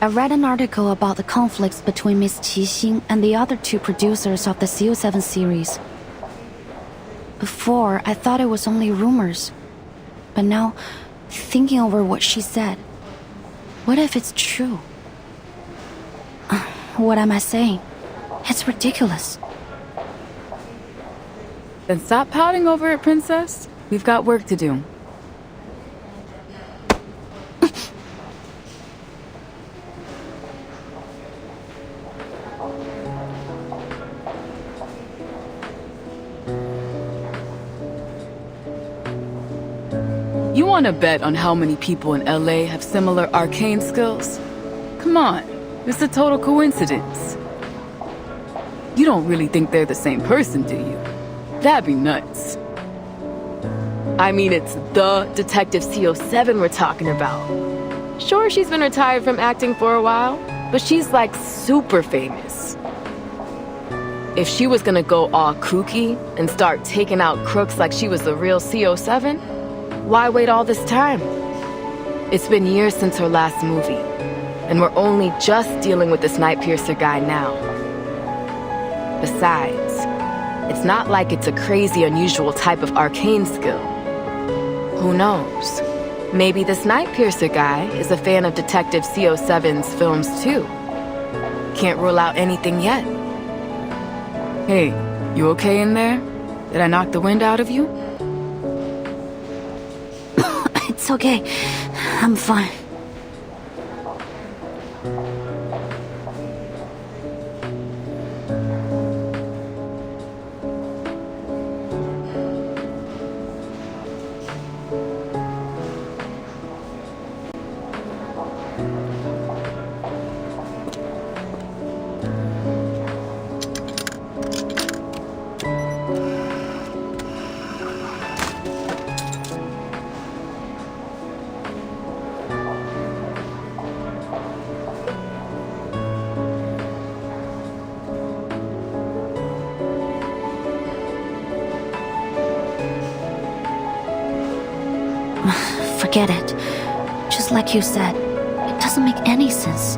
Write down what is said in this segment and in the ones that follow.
I read an article about the conflicts between Miss Qixing and the other two producers of the CO7 series. Before, I thought it was only rumors. But now, thinking over what she said, what if it's true? What am I saying? It's ridiculous. Then stop pouting over it, Princess. We've got work to do. You want to bet on how many people in LA have similar arcane skills? Come on, it's a total coincidence. You don't really think they're the same person, do you? That'd be nuts. I mean, it's the Detective CO7 we're talking about. Sure, she's been retired from acting for a while, but she's like super famous. If she was gonna go all kooky and start taking out crooks like she was the real CO7, why wait all this time? It's been years since her last movie, and we're only just dealing with this Snowpiercer guy now. Besides, it's not like it's a crazy, unusual type of arcane skill. Who knows? Maybe the Snowpiercer guy is a fan of Detective CO7's films too. Can't rule out anything yet. Hey, you okay in there? Did I knock the wind out of you? It's okay. I'm fine. Forget it. Just like you said, it doesn't make any sense.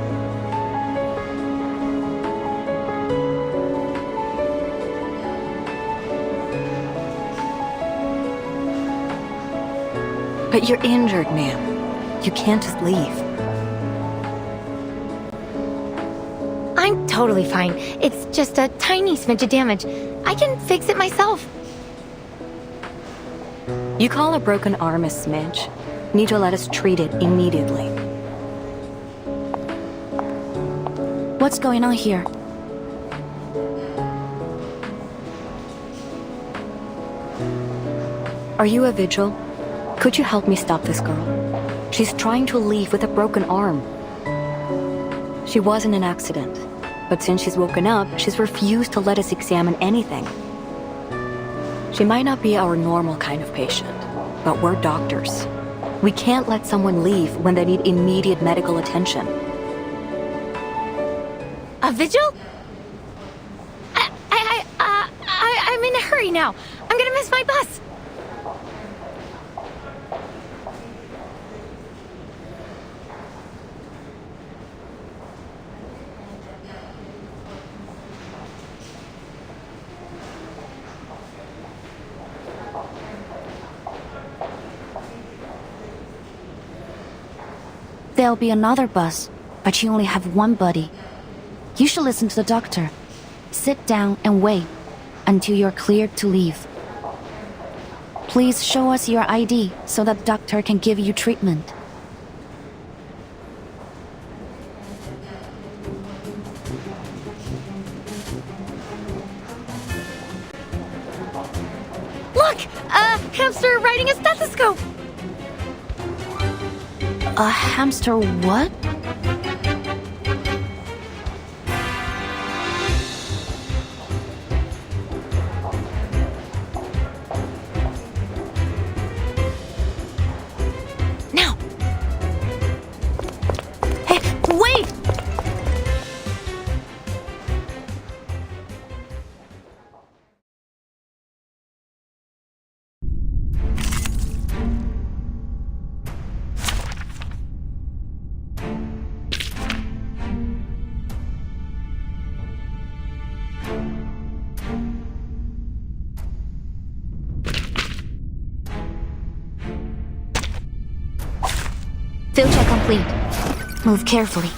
But you're injured, ma'am. You can't just leave. I'm totally fine. It's just a tiny smidge of damage. I can fix it myself. You call a broken arm a smidge? Need to let us treat it immediately. What's going on here? Are you a vigil? Could you help me stop this girl? She's trying to leave with a broken arm. She was in an accident, but since she's woken up, she's refused to let us examine anything. She might not be our normal kind of patient, but we're doctors. We can't let someone leave when they need immediate medical attention. A vigil? I'm in a hurry now. I'm gonna miss my bus. there'll be another bus, but you only have one buddy. You should listen to the doctor. Sit down and wait until you're cleared to leave. Please show us your ID so that the doctor can give you treatment. Look! A hamster riding a stethoscope! A hamster what? Now! Hey, wait! Field check complete. Move carefully.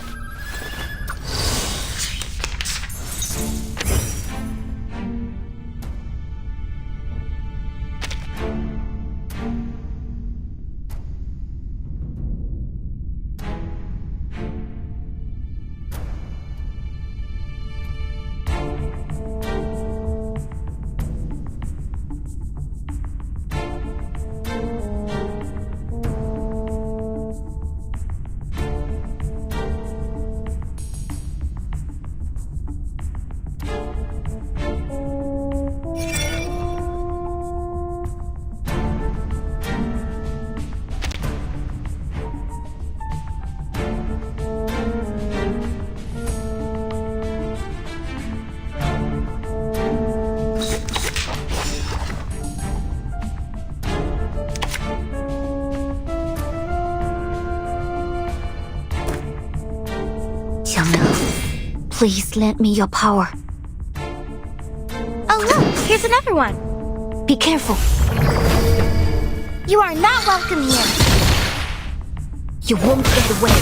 Please lend me your power. Oh look, here's another one. Be careful. You are not welcome here. You won't get away.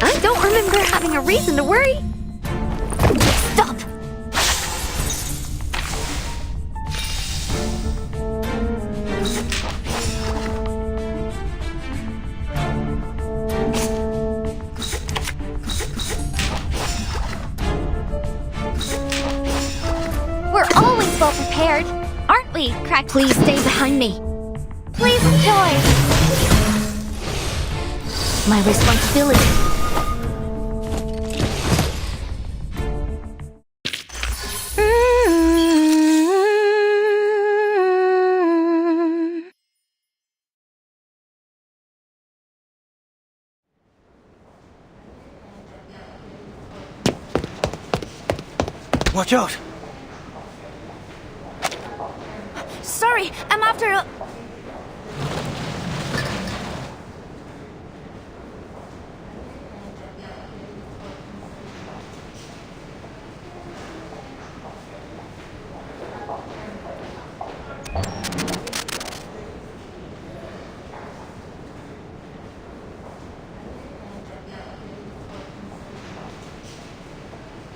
I don't remember having a reason to worry. Stop! We're always well prepared, aren't we, Crack? Please stay behind me. Please enjoy. My responsibility. Watch out! Sorry, I'm after a...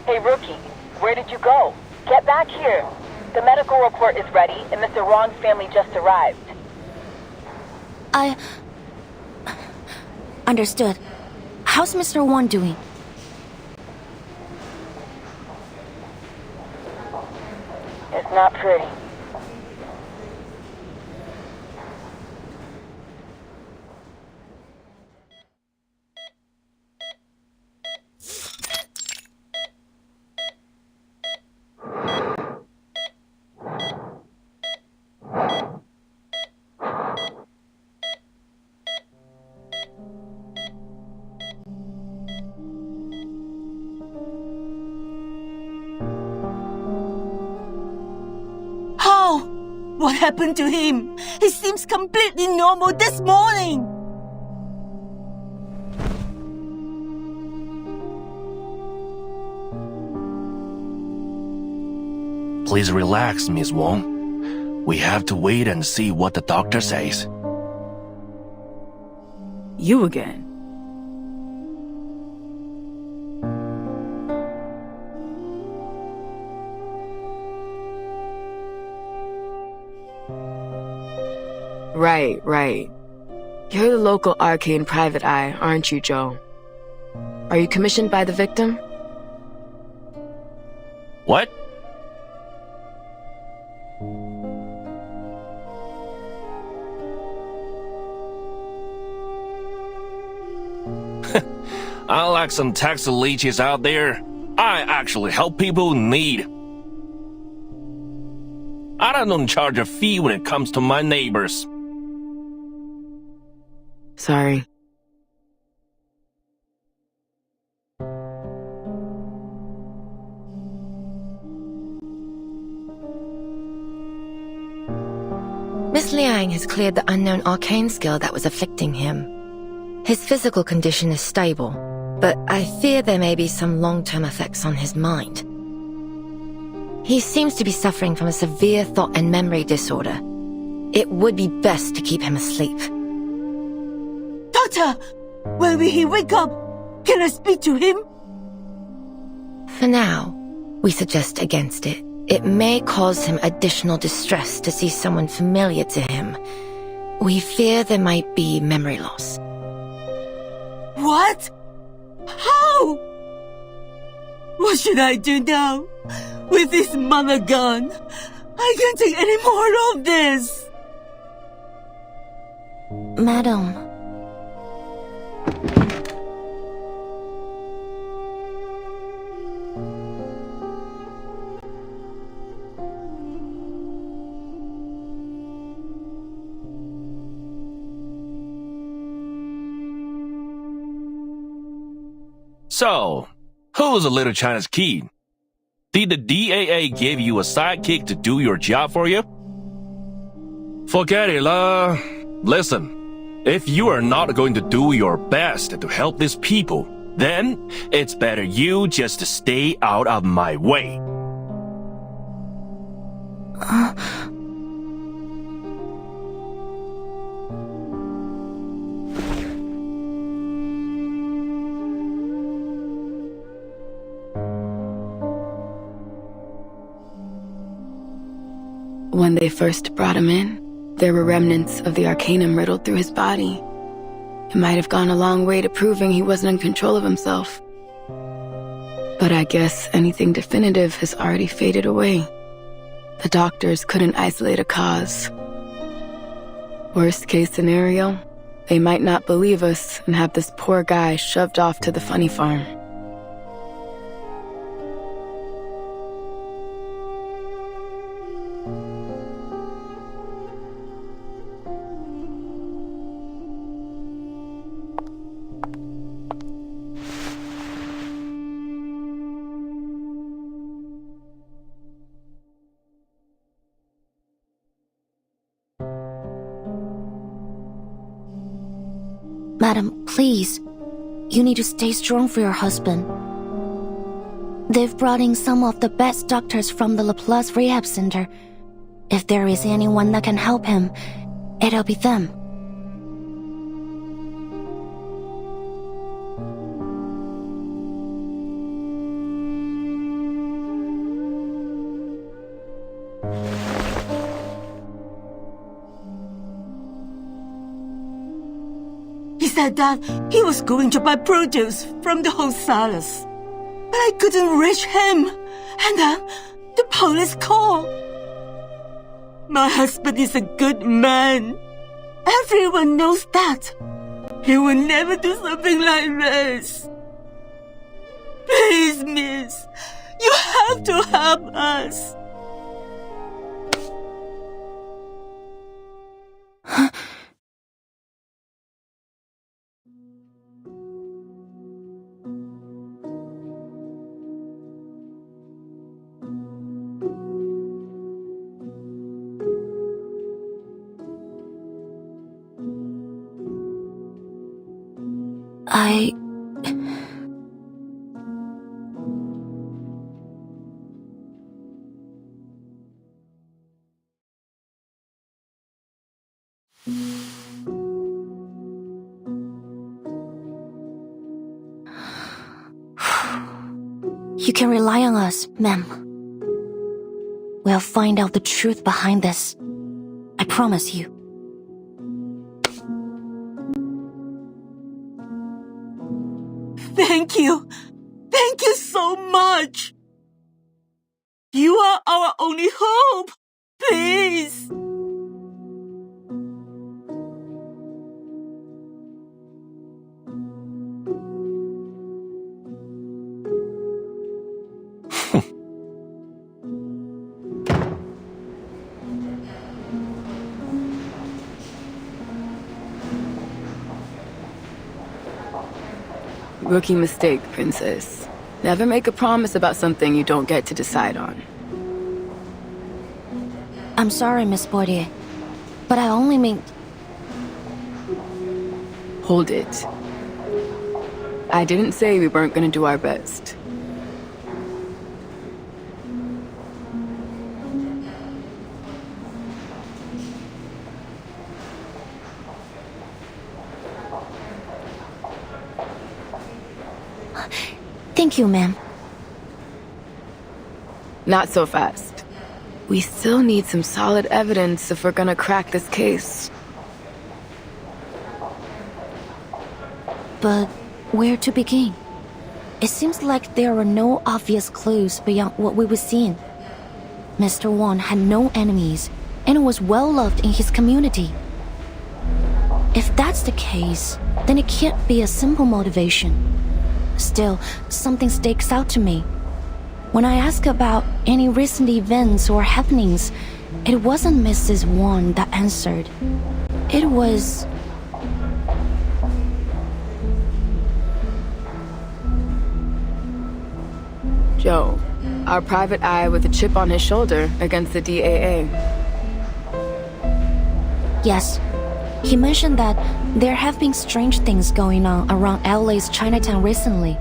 Hey, Rookie, where did you go? Get back here. The medical report is ready, and Mr. Wong's family just arrived. Understood. How's Mr. Wong doing? It's not pretty. What happened to him? He seems completely normal this morning. Please relax, Miss Wong. We have to wait and see what the doctor says. You again. Right. You're the local arcane private eye, aren't you, Joe? Are you commissioned by the victim? What? Unlike some tax leeches out there, I actually help people in need. I don't charge a fee when it comes to my neighbors. Sorry. Miss Liang has cleared the unknown arcane skill that was afflicting him. His physical condition is stable, but I fear there may be some long-term effects on his mind. He seems to be suffering from a severe thought and memory disorder. It would be best to keep him asleep. Doctor, when will he wake up? Can I speak to him? For now, we suggest against it. It may cause him additional distress to see someone familiar to him. We fear there might be memory loss. What? How? What should I do now? With this mother gone, I can't take any more of this. Madam. So, who's a little China's kid? Did the DAA give you a sidekick to do your job for you? Forget it, lah. Listen, if you are not going to do your best to help these people, then it's better you just stay out of my way. When they first brought him in, there were remnants of the arcanum riddled through his body. It might have gone a long way to proving he wasn't in control of himself. But I guess anything definitive has already faded away. The doctors couldn't isolate a cause. Worst case scenario, they might not believe us and have this poor guy shoved off to the funny farm. Madam, please. You need to stay strong for your husband. They've brought in some of the best doctors from the Laplace Rehab Center. If there is anyone that can help him, it'll be them. He said that he was going to buy produce from the wholesalers. But I couldn't reach him. And then the police called. My husband is a good man. Everyone knows that. He will never do something like this. Please, miss. You have to help us. You can rely on us, ma'am. We'll find out the truth behind this. I promise you. Thank you. Thank you so much. You are our only hope. Please. Rookie mistake, Princess. Never make a promise about something you don't get to decide on. I'm sorry, Miss Bordier, but I only mean... Hold it. I didn't say we weren't gonna do our best. Thank you, ma'am. Not so fast. We still need some solid evidence if we're gonna crack this case. But where to begin? It seems like there are no obvious clues beyond what we were seeing. Mr. Wong had no enemies and was well loved in his community. If that's the case, then it can't be a simple motivation. Still, something sticks out to me. When I ask about any recent events or happenings, it wasn't Mrs. Wong that answered. It was... Joe, our private eye with a chip on his shoulder against the DAA. Yes. He mentioned that there have been strange things going on around LA's Chinatown recently.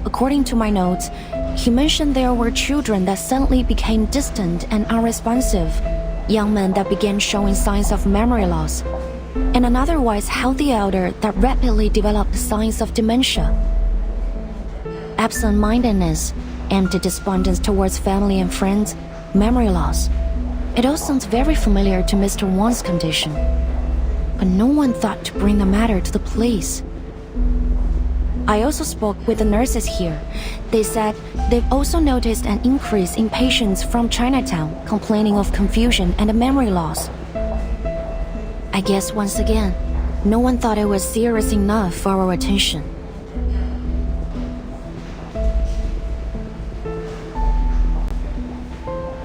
According to my notes, he mentioned there were children that suddenly became distant and unresponsive, young men that began showing signs of memory loss, and an otherwise healthy elder that rapidly developed signs of dementia. Absent-mindedness, empty despondence towards family and friends, memory loss. It all sounds very familiar to Mr. Wong's condition, but no one thought to bring the matter to the police. I also spoke with the nurses here. They said they've also noticed an increase in patients from Chinatown complaining of confusion and memory loss. I guess once again, no one thought it was serious enough for our attention.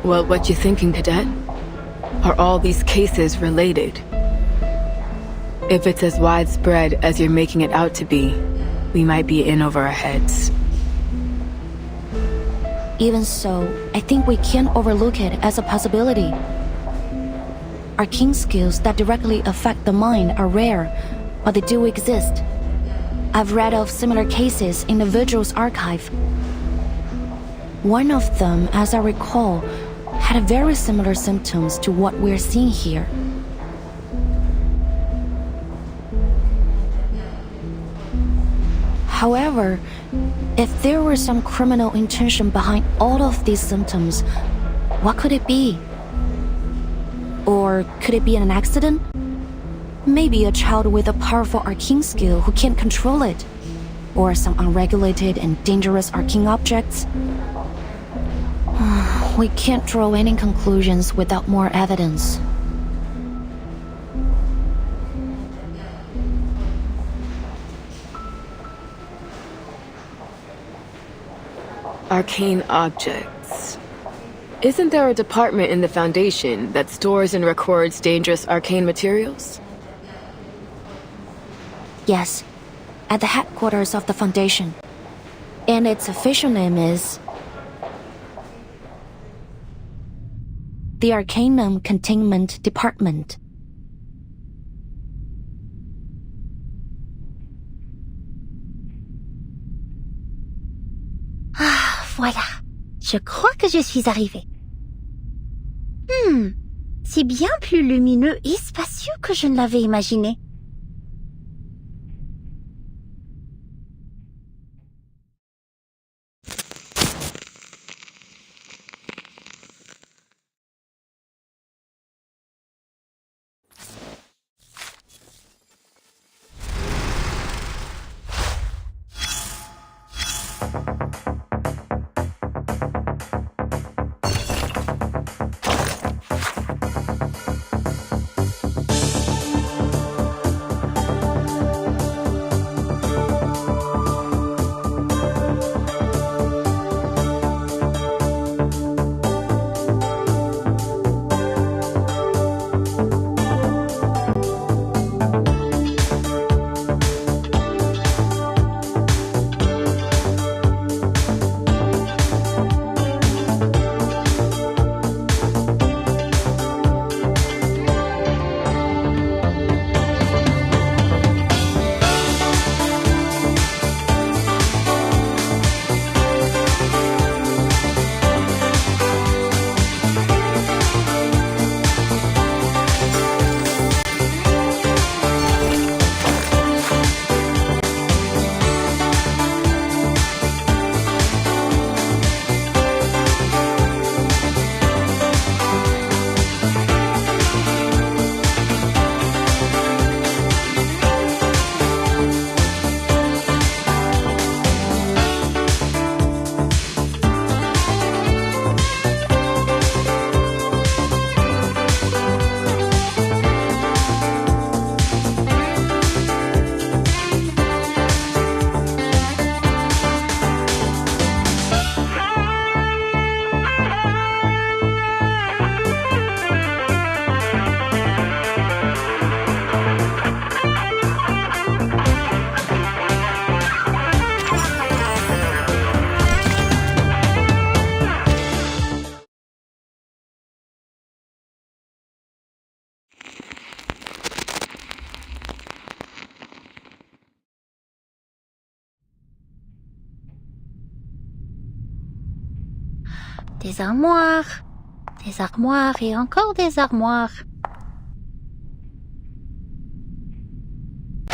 Well, what you thinking, Cadet? Are all these cases related? If it's as widespread as you're making it out to be, we might be in over our heads. Even so, I think we can't overlook it as a possibility. Arcane skills that directly affect the mind are rare, but they do exist. I've read of similar cases in the Vigil's archive. One of them, as I recall, had very similar symptoms to what we're seeing here. However, if there were some criminal intention behind all of these symptoms, what could it be? Or could it be an accident? Maybe a child with a powerful arcane skill who can't control it. Or some unregulated and dangerous arcane objects. We can't draw any conclusions without more evidence. Arcane objects. Isn't there a department in the Foundation that stores and records dangerous arcane materials? Yes, at the headquarters of the Foundation. And its official name is... the Arcanum Containment Department. Ah, voilà. Je crois que je suis arrivée. C'est bien plus lumineux et spacieux que je ne l'avais imaginé. Des armoires et encore des armoires.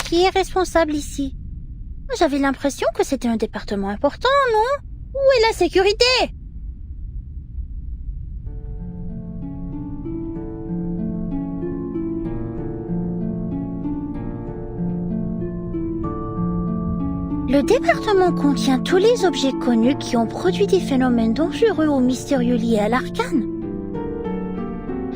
Qui est responsable ici? J'avais l'impression que c'était un département important, non? Où est la sécurité? Le département contient tous les objets connus qui ont produit des phénomènes dangereux ou mystérieux liés à l'arcane.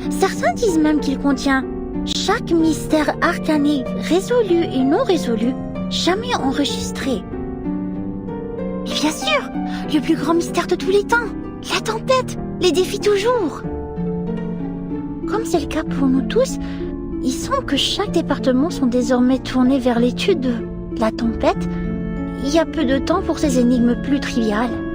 Certains disent même qu'il contient chaque mystère arcané résolu et non résolu, jamais enregistré. Et bien sûr, le plus grand mystère de tous les temps, la tempête, les défis toujours. Comme c'est le cas pour nous tous, il semble que chaque département sont désormais tournés vers l'étude de la tempête. Il y a peu de temps pour ces énigmes plus triviales.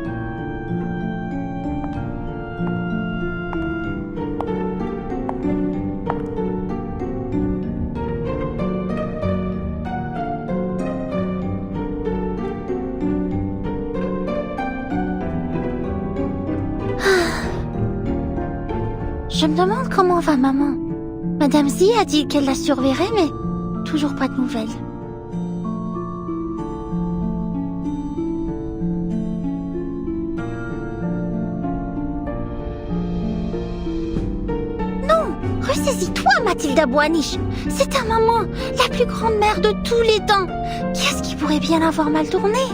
Je me demande comment va maman. Madame Z a dit qu'elle la surveillerait, mais toujours pas de nouvelles. Non, ressaisis-toi, Mathilda Boaniche. C'est ta maman, la plus grande mère de tous les temps. Qu'est-ce qui pourrait bien avoir mal tourné?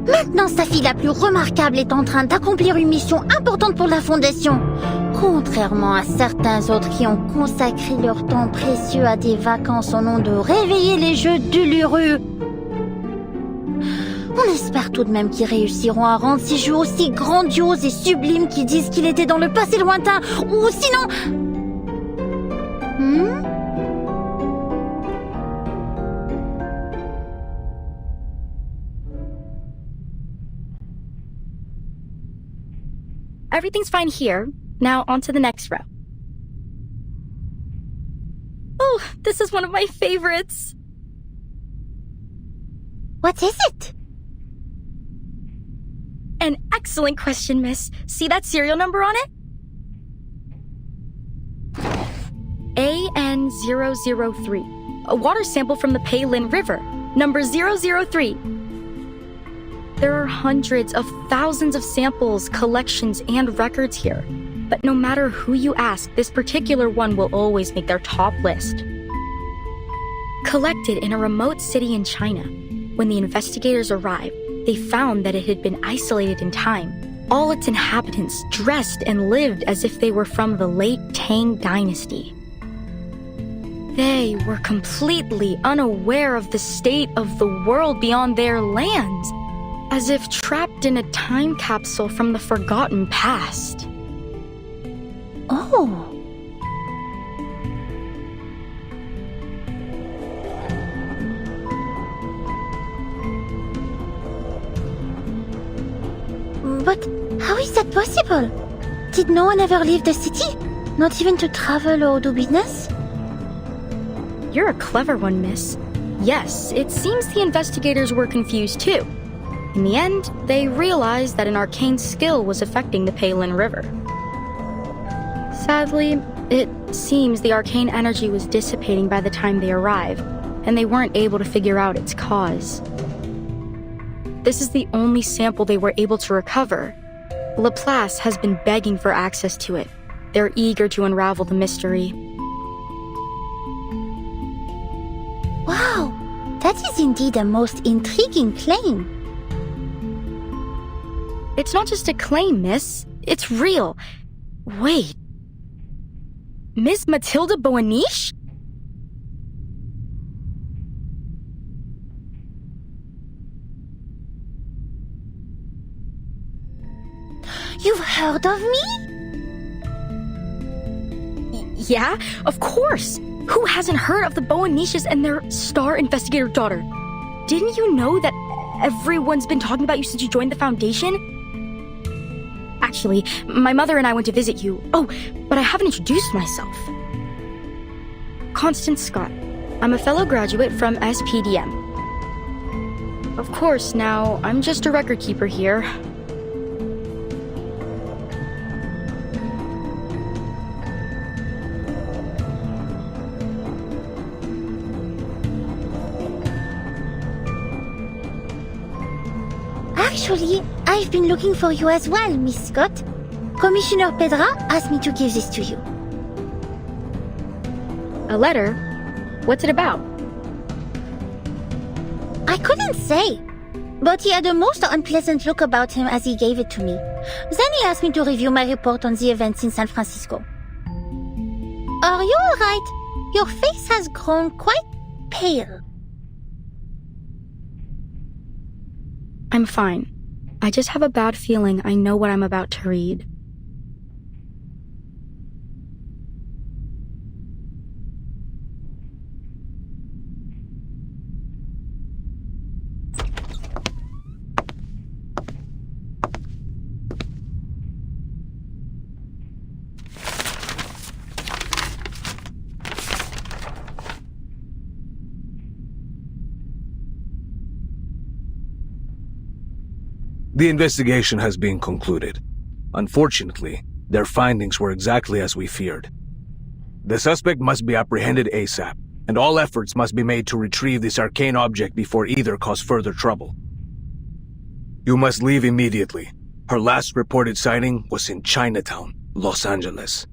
Maintenant, sa fille la plus remarquable est en train d'accomplir une mission importante pour la Fondation. Contrairement à certains autres qui ont consacré leur temps précieux à des vacances au nom de réveiller les jeux d'Uluru. On espère tout de même qu'ils réussiront à rendre ces jeux aussi grandioses et sublimes qu'ils disent qu'il était dans le passé lointain, ou sinon... Everything's fine here. Now on to the next row. Oh, this is one of my favorites. What is it? An excellent question, miss. See that serial number on it? AN003. A water sample from the Peilin River. Number 003. There are hundreds of thousands of samples, collections, and records here. But no matter who you ask, this particular one will always make their top list. Collected in a remote city in China, when the investigators arrived, they found that it had been isolated in time. All its inhabitants dressed and lived as if they were from the late Tang Dynasty. They were completely unaware of the state of the world beyond their lands, as if trapped in a time capsule from the forgotten past. Oh. But how is that possible? Did no one ever leave the city? Not even to travel or do business? You're a clever one, miss. Yes, it seems the investigators were confused too. In the end, they realized that an arcane skill was affecting the Peilin River. Sadly, it seems the arcane energy was dissipating by the time they arrived, and they weren't able to figure out its cause. This is the only sample they were able to recover. Laplace has been begging for access to it. They're eager to unravel the mystery. Wow, that is indeed a most intriguing claim. It's not just a claim, miss. It's real. Wait. Miss Mathilda Boaniche? You've heard of me? Yeah, of course. Who hasn't heard of the Boaniches and their star investigator daughter? Didn't you know that everyone's been talking about you since you joined the Foundation? Actually, my mother and I went to visit you. Oh, but I haven't introduced myself. Constance Scott, I'm a fellow graduate from SPDM. Of course, now, I'm just a record keeper here. Actually, I've been looking for you as well, Miss Scott. Commissioner Pedra asked me to give this to you. A letter? What's it about? I couldn't say, but he had a most unpleasant look about him as he gave it to me. Then he asked me to review my report on the events in San Francisco. Are you alright? Your face has grown quite pale. I'm fine. I just have a bad feeling I know what I'm about to read. The investigation has been concluded. Unfortunately, their findings were exactly as we feared. The suspect must be apprehended ASAP, and all efforts must be made to retrieve this arcane object before either cause further trouble. You must leave immediately. Her last reported sighting was in Chinatown, Los Angeles.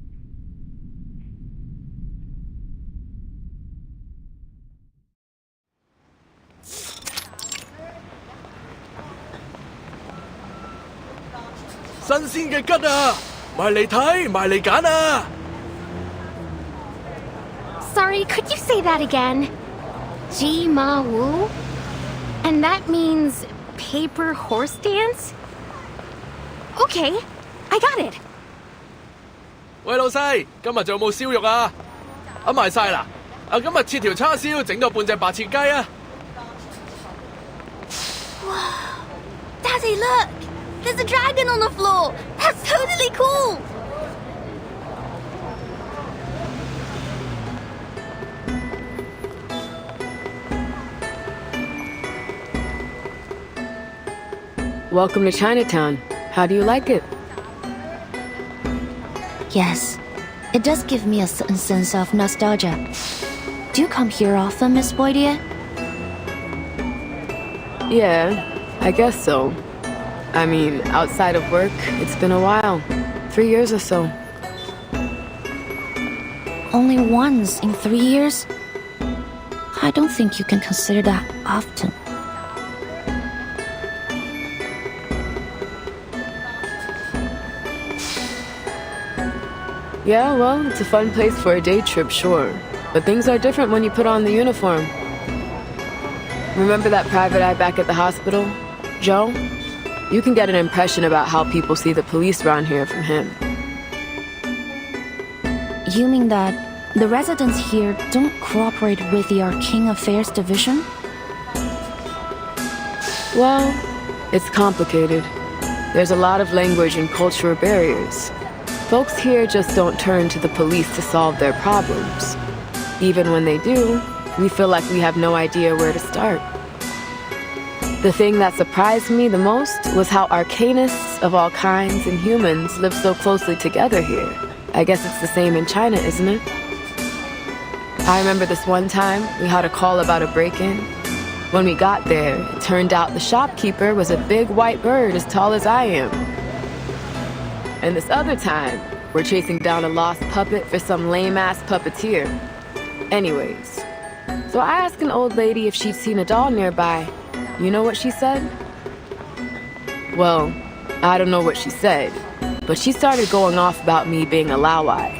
Sorry, could you say that again? Ji Ma Wu? And that means paper horse dance? Okay, I got it. 喂，老細，今日仲有冇燒肉啊？賣晒啦！今日切條叉燒，整到半隻白切雞啊！ Daddy, look! There's a dragon on the floor! That's totally cool! Welcome to Chinatown. How do you like it? Yes, it does give me a certain sense of nostalgia. Do you come here often, Miss Boydier? Yeah, I guess so. I mean, outside of work, it's been a while. 3 years or so. Only once in 3 years? I don't think you can consider that often. Yeah, well, it's a fun place for a day trip, sure. But things are different when you put on the uniform. Remember that private eye back at the hospital? Joe? You can get an impression about how people see the police around here from him. You mean that the residents here don't cooperate with the Arcane Affairs Division? Well, it's complicated. There's a lot of language and cultural barriers. Folks here just don't turn to the police to solve their problems. Even when they do, we feel like we have no idea where to start. The thing that surprised me the most was how arcanists of all kinds and humans live so closely together here. I guess it's the same in China, isn't it? I remember this one time we had a call about a break-in. When we got there, it turned out the shopkeeper was a big white bird as tall as I am. And this other time, we're chasing down a lost puppet for some lame-ass puppeteer. Anyways, so I asked an old lady if she'd seen a doll nearby. You know what she said? Well, I don't know what she said, but she started going off about me being a Laowai.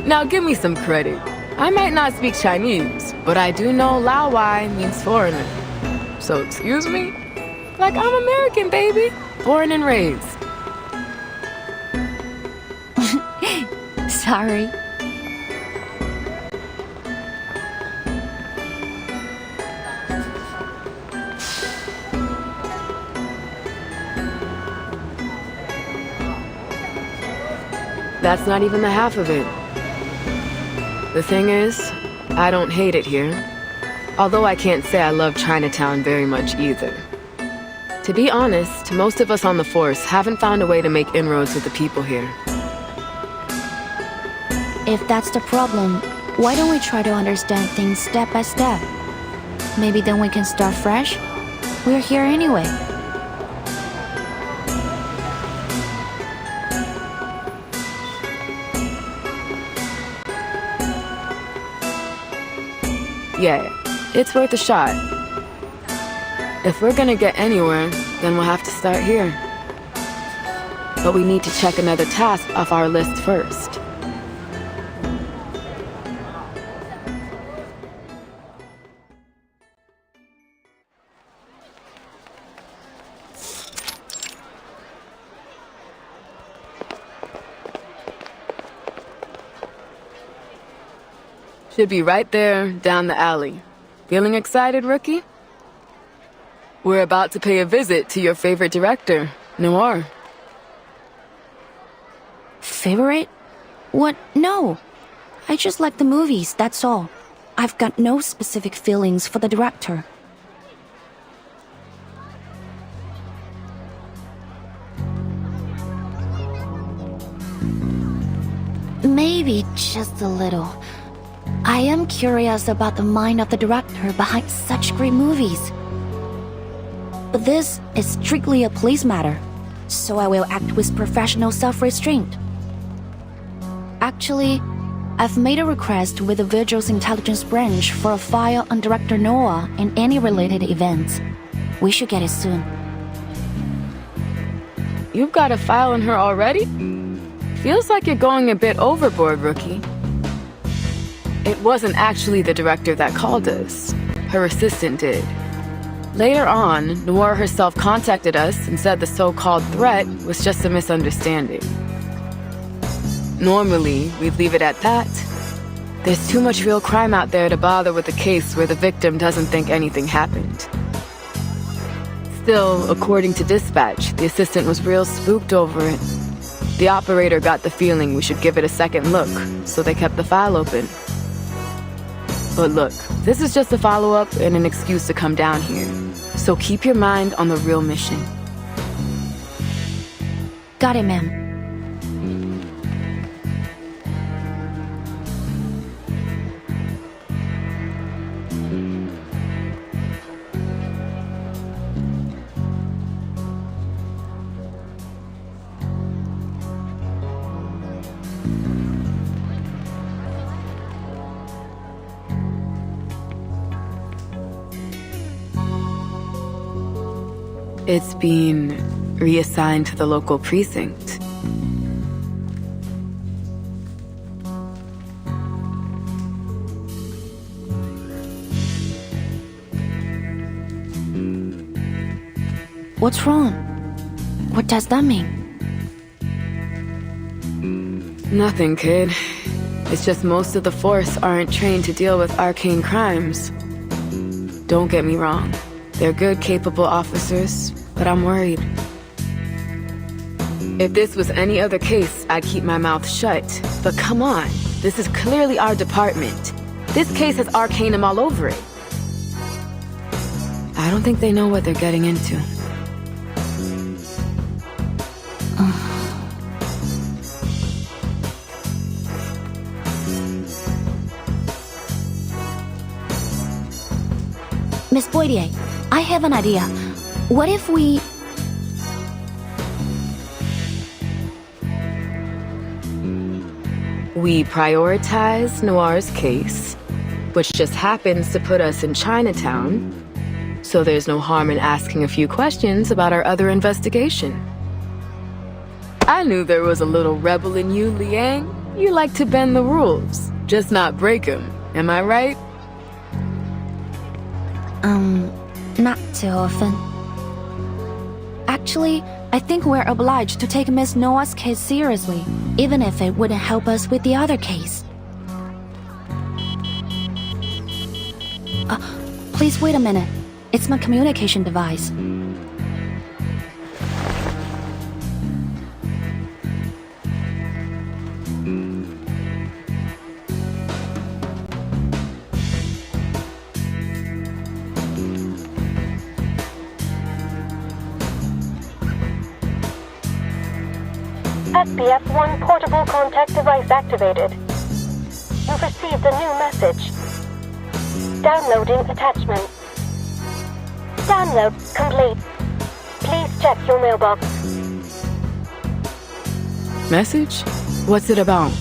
Now give me some credit. I might not speak Chinese, but I do know Laowai means foreigner. So excuse me? Like I'm American, baby. Born and raised. Sorry. That's not even the half of it. The thing is, I don't hate it here. Although I can't say I love Chinatown very much either. To be honest, most of us on the force haven't found a way to make inroads with the people here. If that's the problem, why don't we try to understand things step by step? Maybe then we can start fresh? We're here anyway. Yeah, it's worth a shot. If we're gonna get anywhere, then we'll have to start here. But we need to check another task off our list first. Should be right there, down the alley. Feeling excited, rookie? We're about to pay a visit to your favorite director, Noir. Favorite? What? No. I just like the movies, that's all. I've got no specific feelings for the director. Maybe just a little. I am curious about the mind of the director behind such great movies. But this is strictly a police matter, so I will act with professional self-restraint. Actually, I've made a request with the Vigil's intelligence branch for a file on Director Noah and any related events. We should get it soon. You've got a file on her already? Feels like you're going a bit overboard, rookie. It wasn't actually the director that called us. Her assistant did. Later on, Noir herself contacted us and said the so-called threat was just a misunderstanding. Normally, we'd leave it at that. There's too much real crime out there to bother with a case where the victim doesn't think anything happened. Still, according to dispatch, the assistant was real spooked over it. The operator got the feeling we should give it a second look, so they kept the file open. But look, this is just a follow-up and an excuse to come down here. So keep your mind on the real mission. Got it, ma'am. It's been reassigned to the local precinct. What's wrong? What does that mean? Nothing, kid. It's just most of the force aren't trained to deal with arcane crimes. Don't get me wrong. They're good, capable officers, but I'm worried. If this was any other case, I'd keep my mouth shut. But come on, this is clearly our department. This case has arcanum all over it. I don't think they know what they're getting into. Miss Boydier, I have an idea. What if we... We prioritize Noir's case, which just happens to put us in Chinatown, so there's no harm in asking a few questions about our other investigation. I knew there was a little rebel in you, Liang. You like to bend the rules, just not break them. Am I right? Not too often. Actually, I think we're obliged to take Miss Noah's case seriously, even if it wouldn't help us with the other case. Please wait a minute. It's my communication device. SBF-1 portable contact device activated. You've received a new message. Downloading attachment. Download complete. Please check your mailbox. Message? What's it about?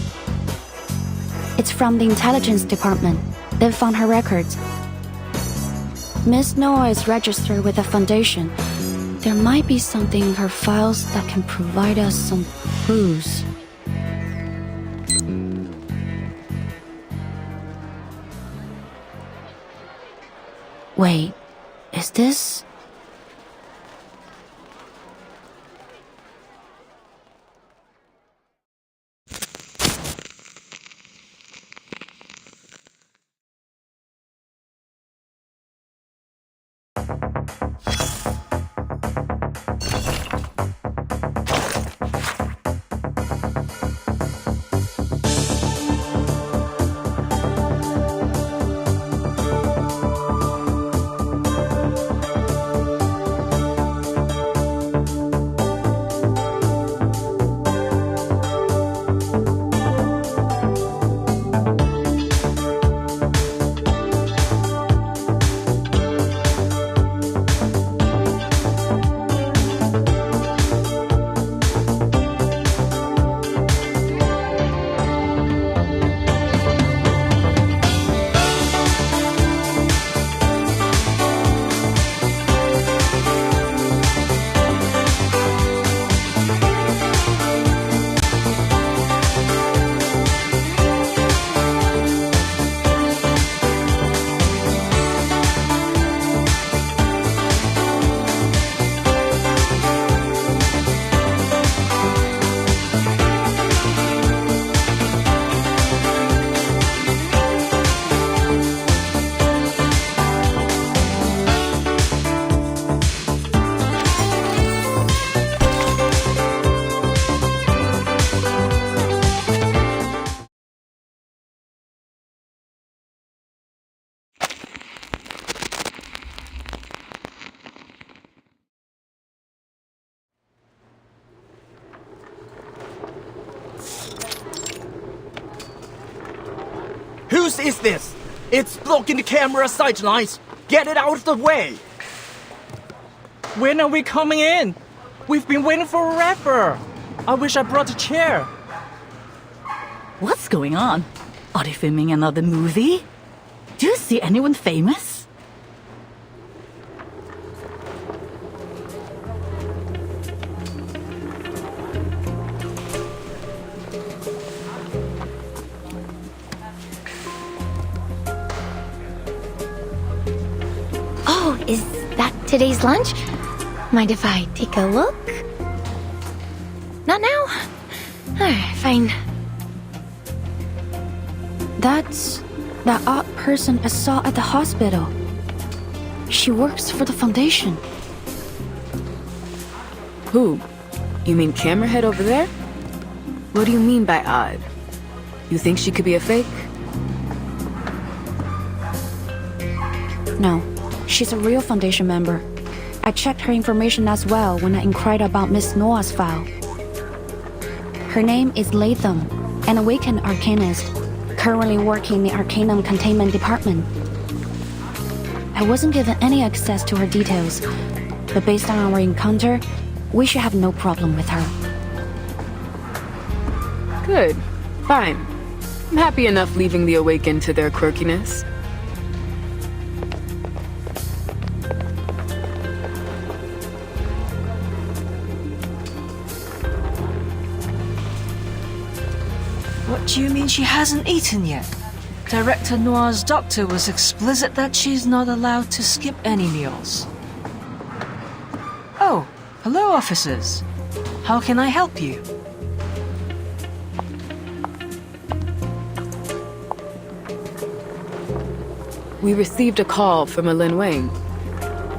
It's from the intelligence department. They've found her records. Miss Noah is registered with the foundation. There might be something in her files that can provide us some clues. Wait, is this? Whose is this? It's blocking the camera sightlines. Get it out of the way. When are we coming in? We've been waiting forever. I wish I brought a chair. What's going on? Are they filming another movie? Do you see anyone famous? Oh, is that today's lunch? Mind if I take a look? Not now? Alright, fine. That's that odd person I saw at the hospital. She works for the foundation. Who? You mean Camerahead over there? What do you mean by odd? You think she could be a fake? No, she's a real foundation member. I checked her information as well when I inquired about Miss Noah's file. Her name is Latham, an awakened arcanist, currently working in the Arcanum Containment Department. I wasn't given any access to her details, but based on our encounter, we should have no problem with her. Good. Fine. I'm happy enough leaving the Awakened to their quirkiness. What do you mean she hasn't eaten yet? Director Noir's doctor was explicit that she's not allowed to skip any meals. Oh, hello, officers. How can I help you? We received a call from a Lin Wang.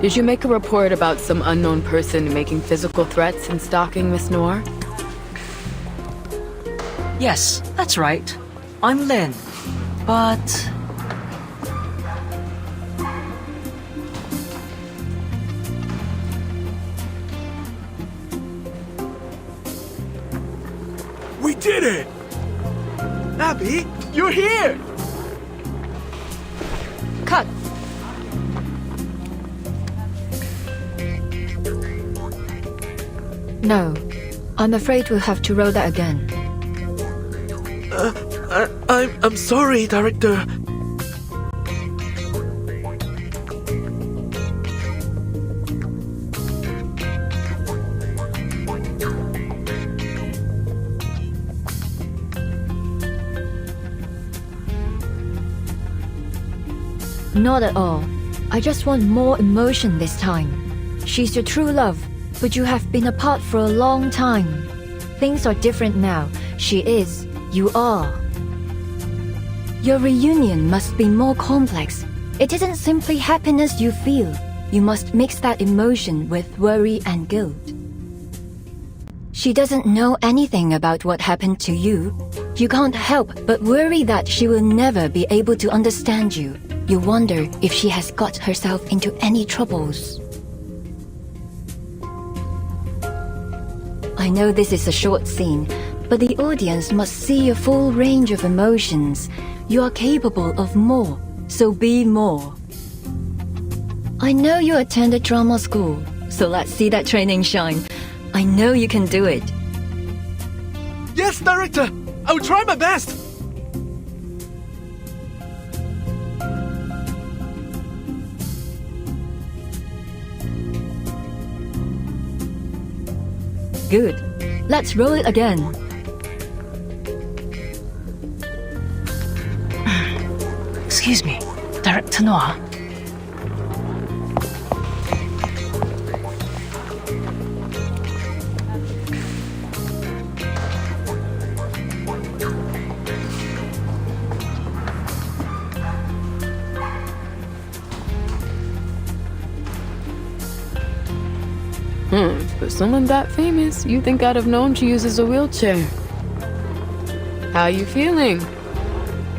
Did you make a report about some unknown person making physical threats and stalking Miss Noir? Yes, that's right. I'm Lin. But... did it! Abby, you're here! Cut. No. I'm afraid we'll have to roll that again. I'm sorry, Director. Not at all. I just want more emotion this time. She's your true love, but you have been apart for a long time. Things are different now. She is. You are. Your reunion must be more complex. It isn't simply happiness you feel. You must mix that emotion with worry and guilt. She doesn't know anything about what happened to you. You can't help but worry that she will never be able to understand you. You wonder if she has got herself into any troubles. I know this is a short scene, but the audience must see a full range of emotions. You are capable of more, so be more. I know you attended drama school, so let's see that training shine. I know you can do it. Yes, Director! I'll try my best! Good. Let's roll it again. Excuse me, Director Noir. For someone that famous, you think I'd have known she uses a wheelchair. How you feeling?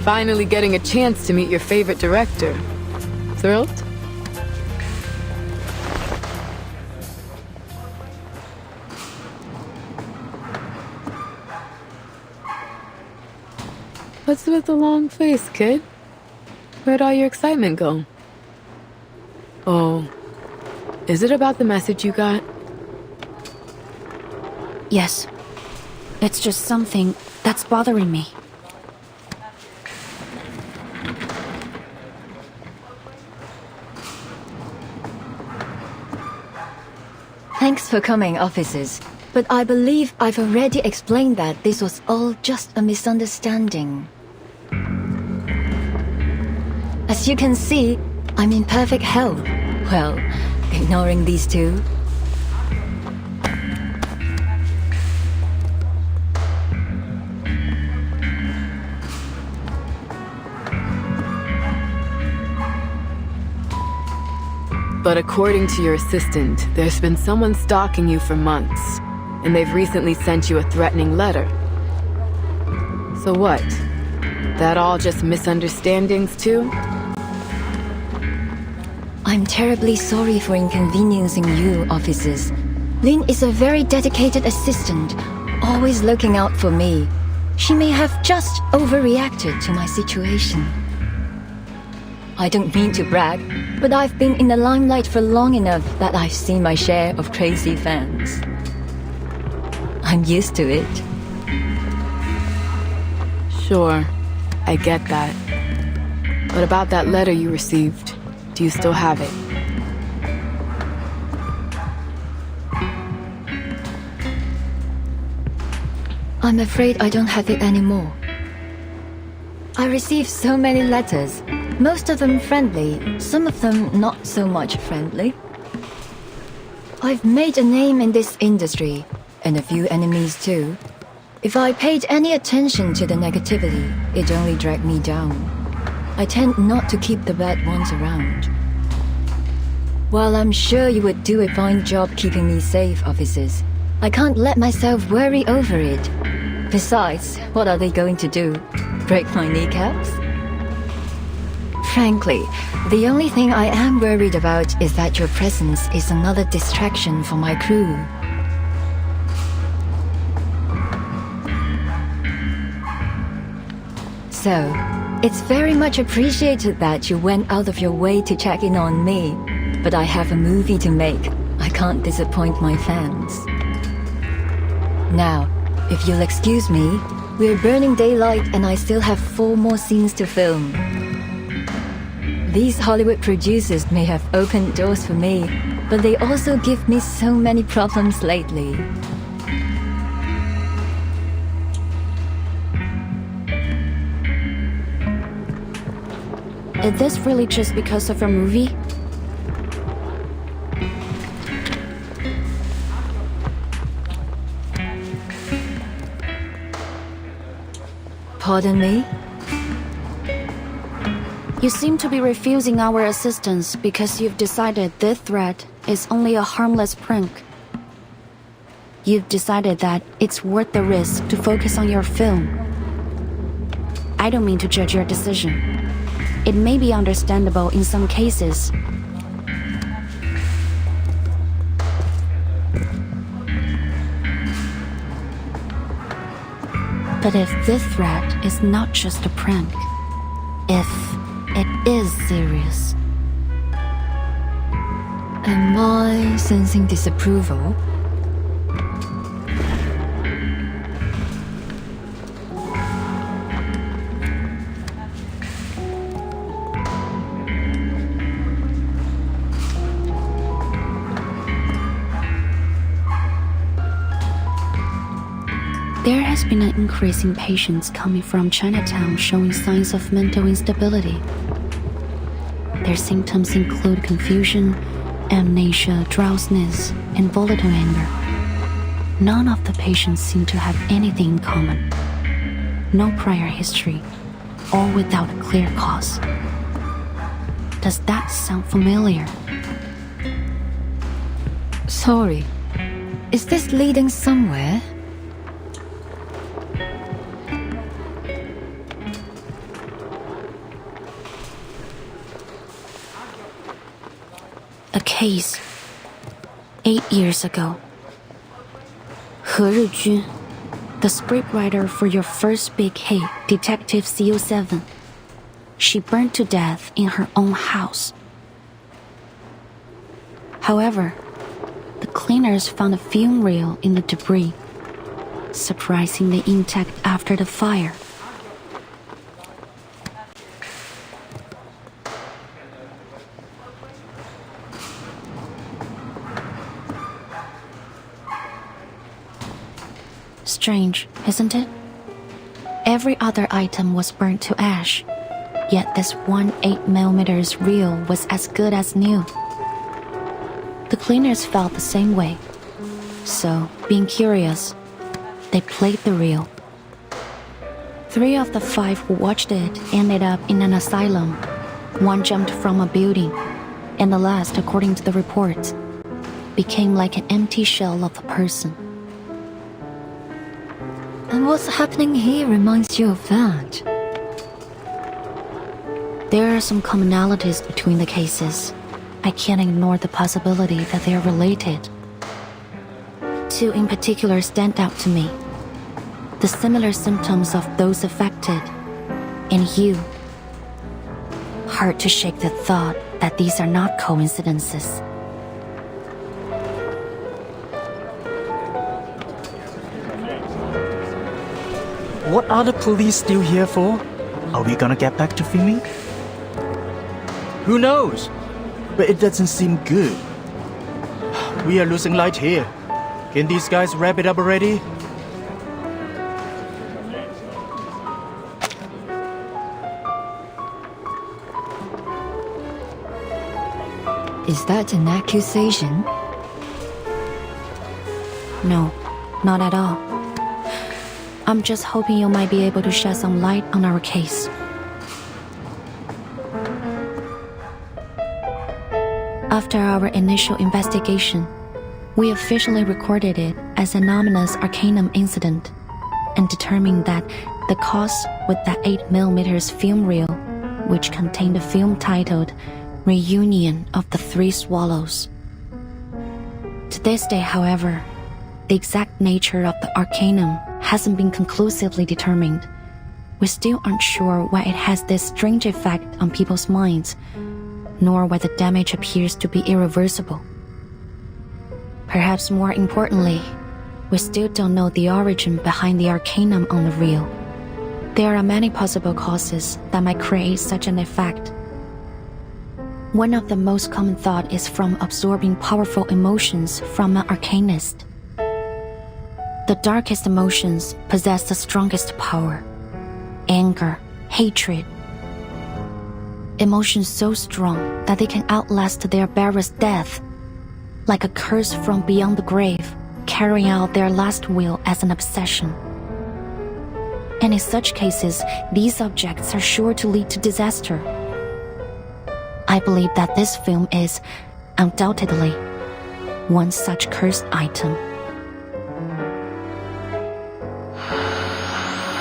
Finally getting a chance to meet your favorite director. Thrilled? What's with the long face, kid? Where'd all your excitement go? Oh, is it about the message you got? Yes. It's just something that's bothering me. Thanks for coming, officers. But I believe I've already explained that this was all just a misunderstanding. As you can see, I'm in perfect health. Well, ignoring these two. But according to your assistant, there's been someone stalking you for months, and they've recently sent you a threatening letter. So what? That all just misunderstandings too? I'm terribly sorry for inconveniencing you, officers. Lynn is a very dedicated assistant, always looking out for me. She may have just overreacted to my situation. I don't mean to brag, but I've been in the limelight for long enough that I've seen my share of crazy fans. I'm used to it. Sure, I get that. But about that letter you received, do you still have it? I'm afraid I don't have it anymore. I received so many letters. Most of them friendly, some of them not so much friendly. I've made a name in this industry, and a few enemies too. If I paid any attention to the negativity, it only dragged me down. I tend not to keep the bad ones around. While I'm sure you would do a fine job keeping me safe, officers, I can't let myself worry over it. Besides, what are they going to do? Break my kneecaps? Frankly, the only thing I am worried about is that your presence is another distraction for my crew. So, it's very much appreciated that you went out of your way to check in on me. But I have a movie to make. I can't disappoint my fans. Now, if you'll excuse me, we're burning daylight and I still have 4 more scenes to film. These Hollywood producers may have opened doors for me, but they also give me so many problems lately. Is this really just because of a movie? Pardon me? You seem to be refusing our assistance because you've decided this threat is only a harmless prank. You've decided that it's worth the risk to focus on your film. I don't mean to judge your decision. It may be understandable in some cases. But if this threat is not just a prank, if it is serious. Am I sensing disapproval? There has been an increase in patients coming from Chinatown showing signs of mental instability. Their symptoms include confusion, amnesia, drowsiness, and volatile anger. None of the patients seem to have anything in common. No prior history, all without a clear cause. Does that sound familiar? Sorry. Is this leading somewhere? A case 8 years ago. He Rizhun, the scriptwriter for your first big hit, Detective CO7. She burned to death in her own house. However, the cleaners found a film reel in the debris, surprisingly intact after the fire. Strange, isn't it? Every other item was burnt to ash, yet this one 8mm reel was as good as new. The cleaners felt the same way, so, being curious, they played the reel. 3 of the 5 who watched it ended up in an asylum. 1 jumped from a building, and the last, according to the reports, became like an empty shell of a person. And what's happening here reminds you of that? There are some commonalities between the cases. I can't ignore the possibility that they are related. 2 in particular stand out to me. The similar symptoms of those affected, and you. Hard to shake the thought that these are not coincidences. What are the police still here for? Are we gonna get back to filming? Who knows? But it doesn't seem good. We are losing light here. Can these guys wrap it up already? Is that an accusation? No, not at all. I'm just hoping you might be able to shed some light on our case. After our initial investigation, we officially recorded it as an ominous Arcanum incident and determined that the cause was that 8mm film reel, which contained a film titled Reunion of the 3 Swallows. To this day, however, the exact nature of the Arcanum hasn't been conclusively determined, we still aren't sure why it has this strange effect on people's minds, nor why the damage appears to be irreversible. Perhaps more importantly, we still don't know the origin behind the arcanum on the reel. There are many possible causes that might create such an effect. One of the most common thought is from absorbing powerful emotions from an arcanist. The darkest emotions possess the strongest power. Anger, hatred. Emotions so strong that they can outlast their bearer's death, like a curse from beyond the grave, carrying out their last will as an obsession. And in such cases, these objects are sure to lead to disaster. I believe that this film is, undoubtedly, one such cursed item.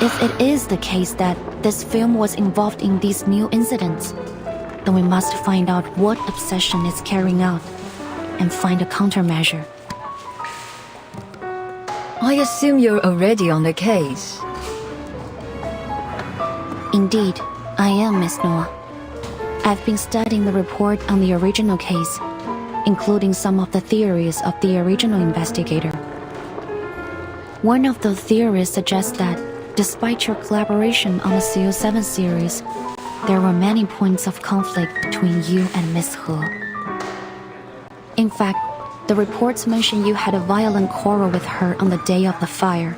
If it is the case that this film was involved in these new incidents, then we must find out what obsession it's carrying out and find a countermeasure. I assume you're already on the case. Indeed, I am, Miss Noah. I've been studying the report on the original case, including some of the theories of the original investigator. One of the theories suggests that, despite your collaboration on the CO7 series, there were many points of conflict between you and Miss He. In fact, the reports mention you had a violent quarrel with her on the day of the fire.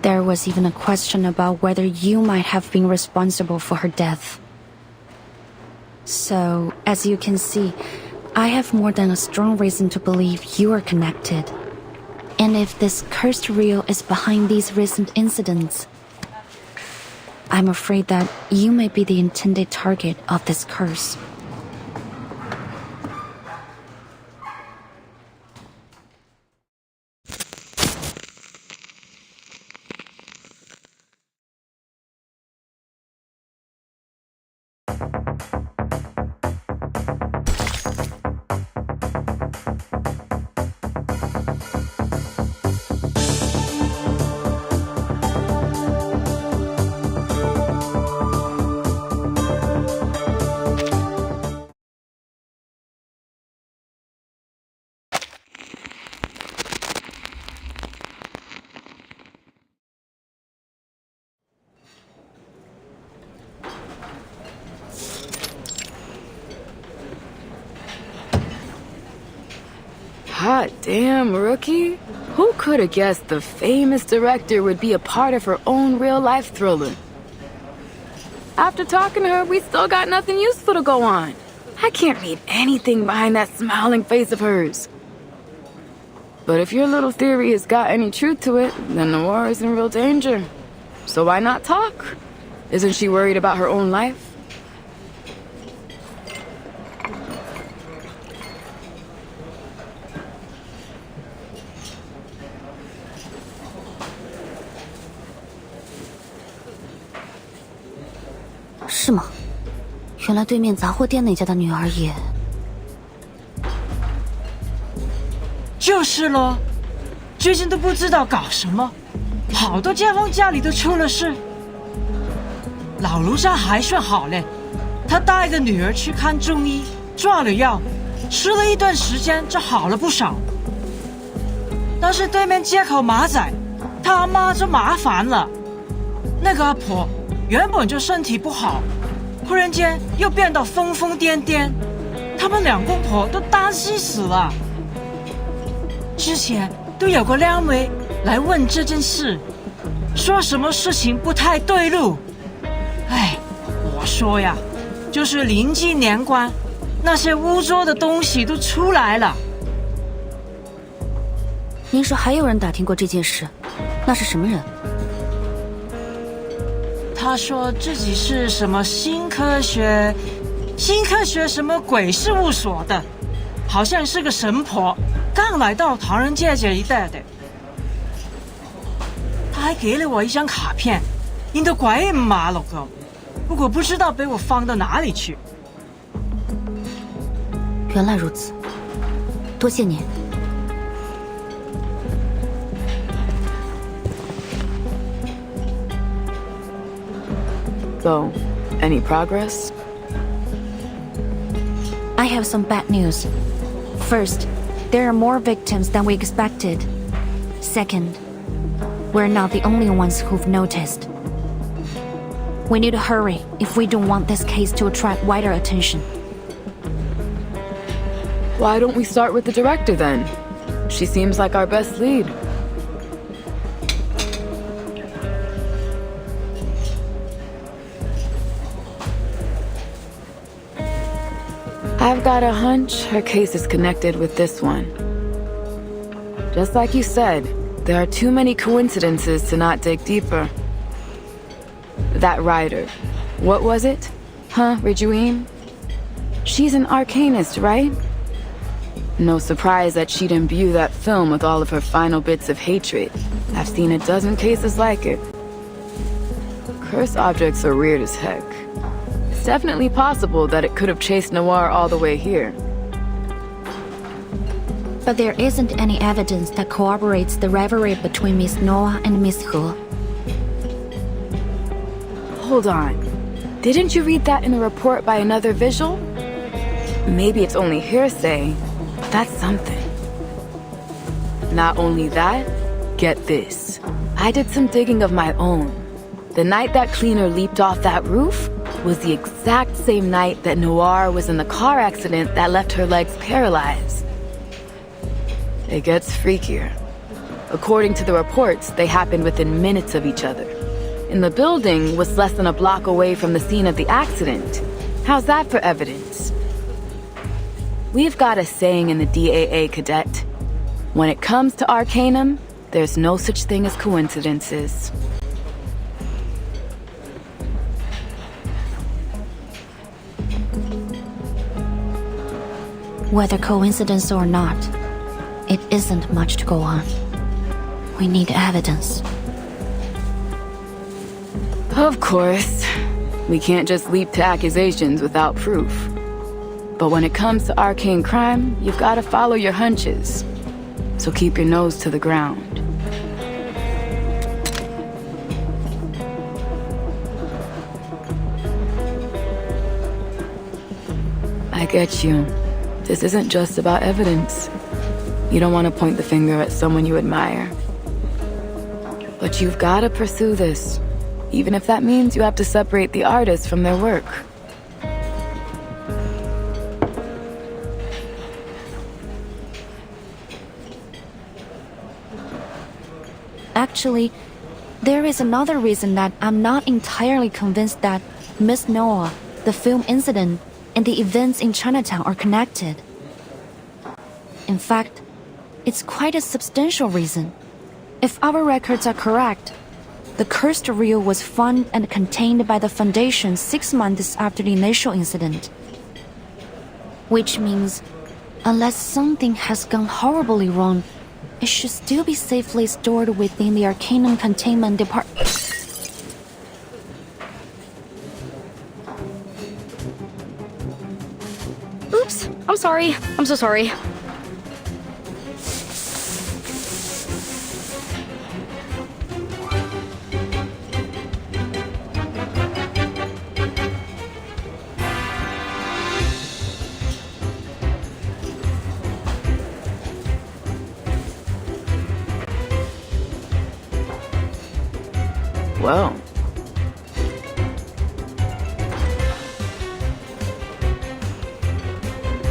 There was even a question about whether you might have been responsible for her death. So, as you can see, I have more than a strong reason to believe you are connected. And if this cursed reel is behind these recent incidents, I'm afraid that you may be the intended target of this curse. Hot damn, rookie. Who could have guessed the famous director would be a part of her own real-life thriller? After talking to her, we still got nothing useful to go on. I can't read anything behind that smiling face of hers. But if your little theory has got any truth to it, then the war is in real danger. So why not talk? Isn't she worried about her own life? "是吗？原来对面杂货店那家的女儿也……就是咯，最近都不知道搞什么，好多街坊家里都出了事。老卢家还算好嘞，他带个女儿去看中医，抓了药，吃了一段时间就好了不少。但是对面街口马仔，他阿妈就麻烦了。那个阿婆原本就身体不好，忽然间又变得疯疯癫癫，他们两公婆都担心死了。之前都有个靓妹来问这件事，说什么事情不太对路。哎，我说呀，就是临近年关，那些污浊的东西都出来了。您说还有人打听过这件事？那是什么人？他说自己是什么新科学什么鬼事务所的，好像是个神婆，刚来到唐人街这一带的。他还给了我一张卡片，印得鬼马了个，不过不知道被我放到哪里去。原来如此，多谢您。So, any progress? I have some bad news. First, there are more victims than we expected. Second, we're not the only ones who've noticed. We need to hurry if we don't want this case to attract wider attention. Why don't we start with the director then? She seems like our best lead. I've got a hunch her case is connected with this one. Just like you said, there are too many coincidences to not dig deeper. That writer, what was it? Huh, Rijuine? She's an arcanist, right? No surprise that she'd imbue that film with all of her final bits of hatred. I've seen a dozen cases like it. Cursed objects are weird as heck. It's definitely possible that it could have chased Noir all the way here. But there isn't any evidence that corroborates the rivalry between Miss Noah and Miss He. Hold on. Didn't you read that in a report by another visual? Maybe it's only hearsay. That's something. Not only that, get this. I did some digging of my own. The night that cleaner leaped off that roof was the exact same night that Noir was in the car accident that left her legs paralyzed. It gets freakier. According to the reports, they happened within minutes of each other. And the building was less than a block away from the scene of the accident. How's that for evidence? We've got a saying in the DAA, Cadet. When it comes to Arcanum, there's no such thing as coincidences. Whether coincidence or not, it isn't much to go on. We need evidence. Of course. We can't just leap to accusations without proof. But when it comes to arcane crime, you've got to follow your hunches. So keep your nose to the ground. I get you. This isn't just about evidence. You don't want to point the finger at someone you admire. But you've got to pursue this, even if that means you have to separate the artist from their work. Actually, there is another reason that I'm not entirely convinced that Miss Noah, the film incident, and the events in Chinatown are connected. In fact, it's quite a substantial reason. If our records are correct, the cursed reel was found and contained by the Foundation 6 months after the initial incident. Which means, unless something has gone horribly wrong, it should still be safely stored within the Arcanum Containment Department. Oops, I'm sorry. I'm so sorry. Well.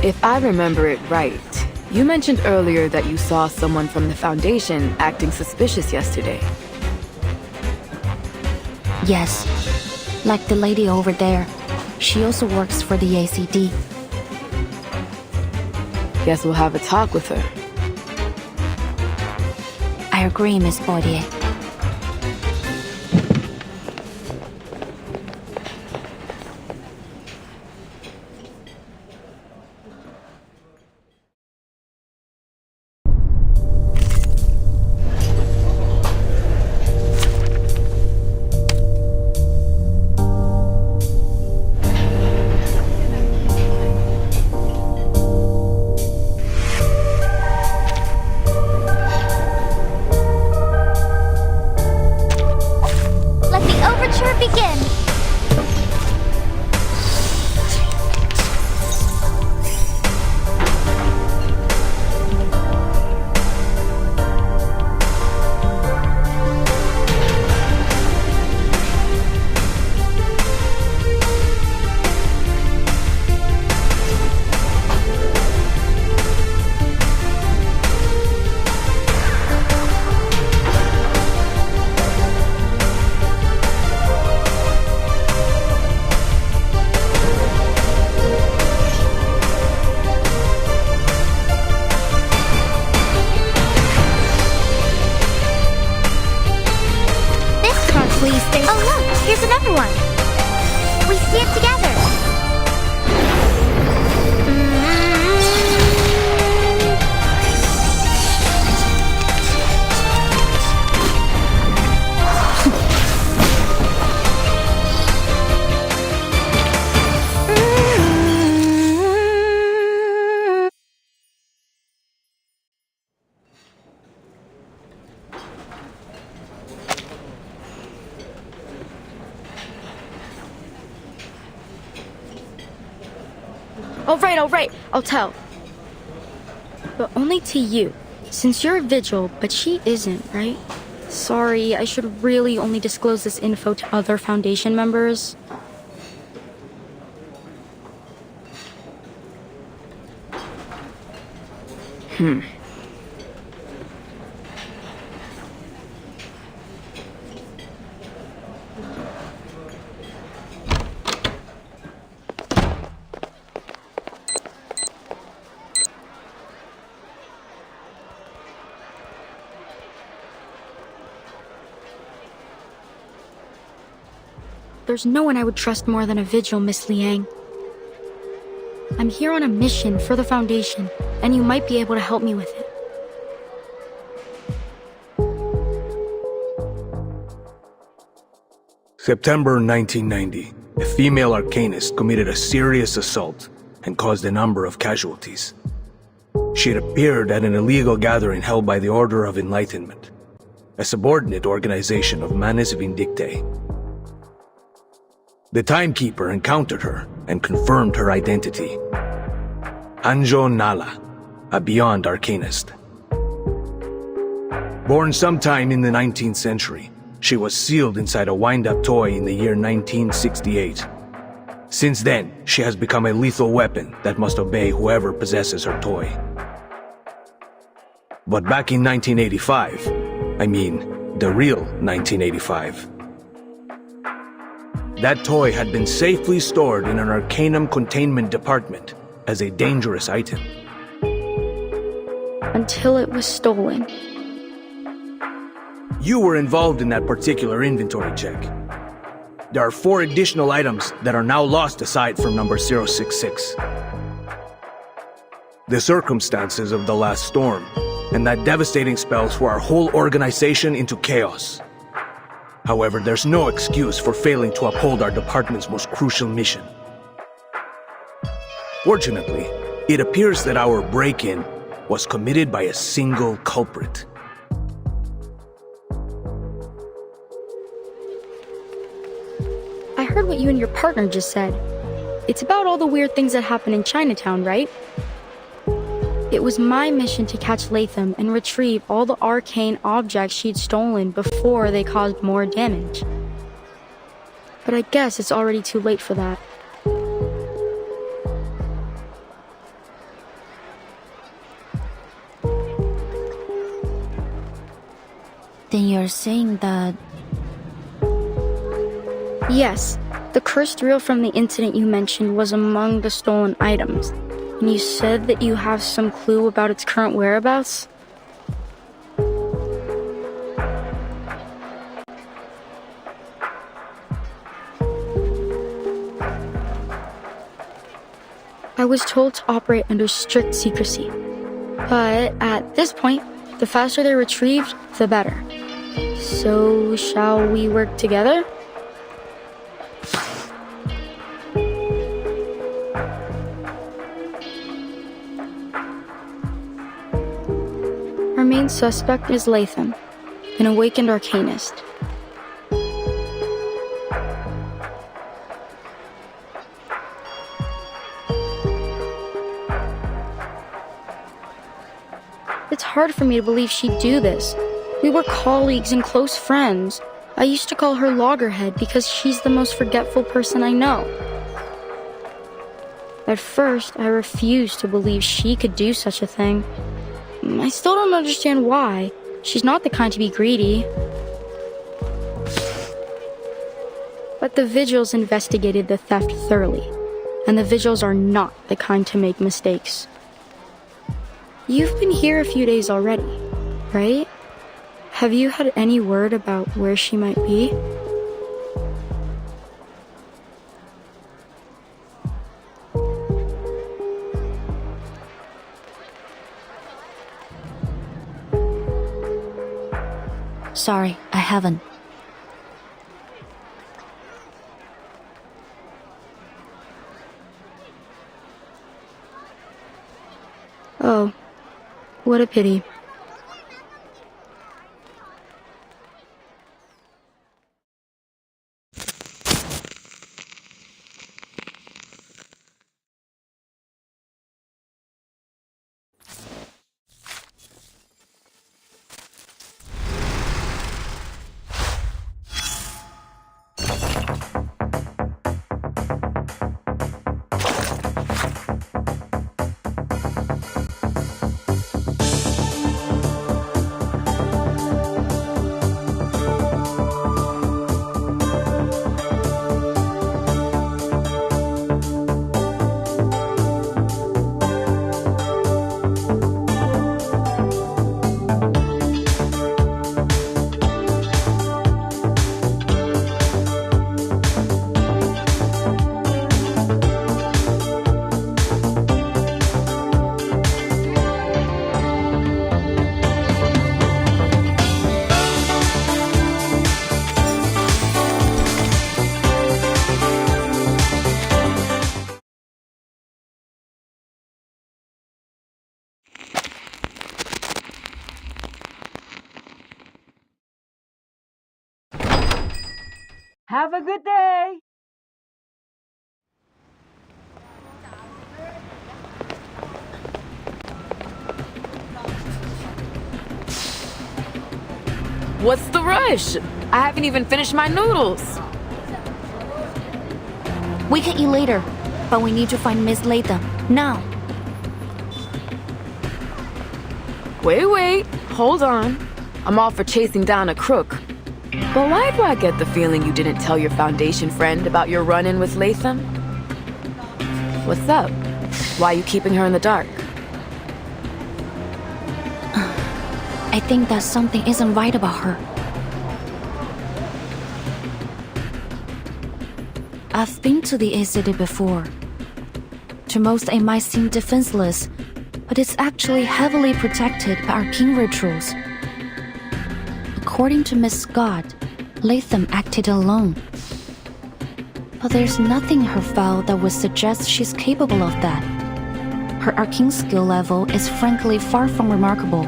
If I remember it right, you mentioned earlier that you saw someone from the Foundation acting suspicious yesterday. Yes, like the lady over there. She also works for the ACD. Guess we'll have a talk with her. I agree, Miss Baudier. All right, I'll tell. But only to you, since you're a vigil, but she isn't, right? Sorry, I should really only disclose this info to other Foundation members. There's no one I would trust more than a vigil, Miss Liang. I'm here on a mission for the Foundation, and you might be able to help me with it. September 1990, a female arcanist committed a serious assault and caused a number of casualties. She had appeared at an illegal gathering held by the Order of Enlightenment, a subordinate organization of Manes Vindictae. The Timekeeper encountered her and confirmed her identity. Anjo Nala, a Beyond Arcanist. Born sometime in the 19th century, she was sealed inside a wind-up toy in the year 1968. Since then, she has become a lethal weapon that must obey whoever possesses her toy. But back in 1985, I mean, the real 1985, that toy had been safely stored in an Arcanum containment department as a dangerous item. Until it was stolen. You were involved in that particular inventory check. There are 4 additional items that are now lost aside from number 066. The circumstances of the last storm and that devastating spell threw our whole organization into chaos. However, there's no excuse for failing to uphold our department's most crucial mission. Fortunately, it appears that our break-in was committed by a single culprit. I heard what you and your partner just said. It's about all the weird things that happen in Chinatown, right? It was my mission to catch Latham and retrieve all the arcane objects she'd stolen before they caused more damage. But I guess it's already too late for that. Then you're saying that... Yes, the cursed reel from the incident you mentioned was among the stolen items. And you said that you have some clue about its current whereabouts? I was told to operate under strict secrecy. But at this point, the faster they're retrieved, the better. So, shall we work together? Our main suspect is Latham, an awakened arcanist. It's hard for me to believe she'd do this. We were colleagues and close friends. I used to call her Loggerhead because she's the most forgetful person I know. At first, I refused to believe she could do such a thing. I still don't understand why. She's not the kind to be greedy. But the Vigils investigated the theft thoroughly, and the Vigils are not the kind to make mistakes. You've been here a few days already, right? Have you had any word about where she might be? Sorry, I haven't. Oh, what a pity. Have a good day. What's the rush? I haven't even finished my noodles. We can eat later, but we need to find Miss Latham, now. Wait, hold on. I'm all for chasing down a crook. But why do I get the feeling you didn't tell your Foundation friend about your run-in with Latham? What's up? Why are you keeping her in the dark? I think that something isn't right about her. I've been to the A City before. To most, it might seem defenseless, but it's actually heavily protected by arcane rituals. According to Miss Scott, Latham acted alone. But there's nothing in her file that would suggest she's capable of that. Her arcane skill level is frankly far from remarkable.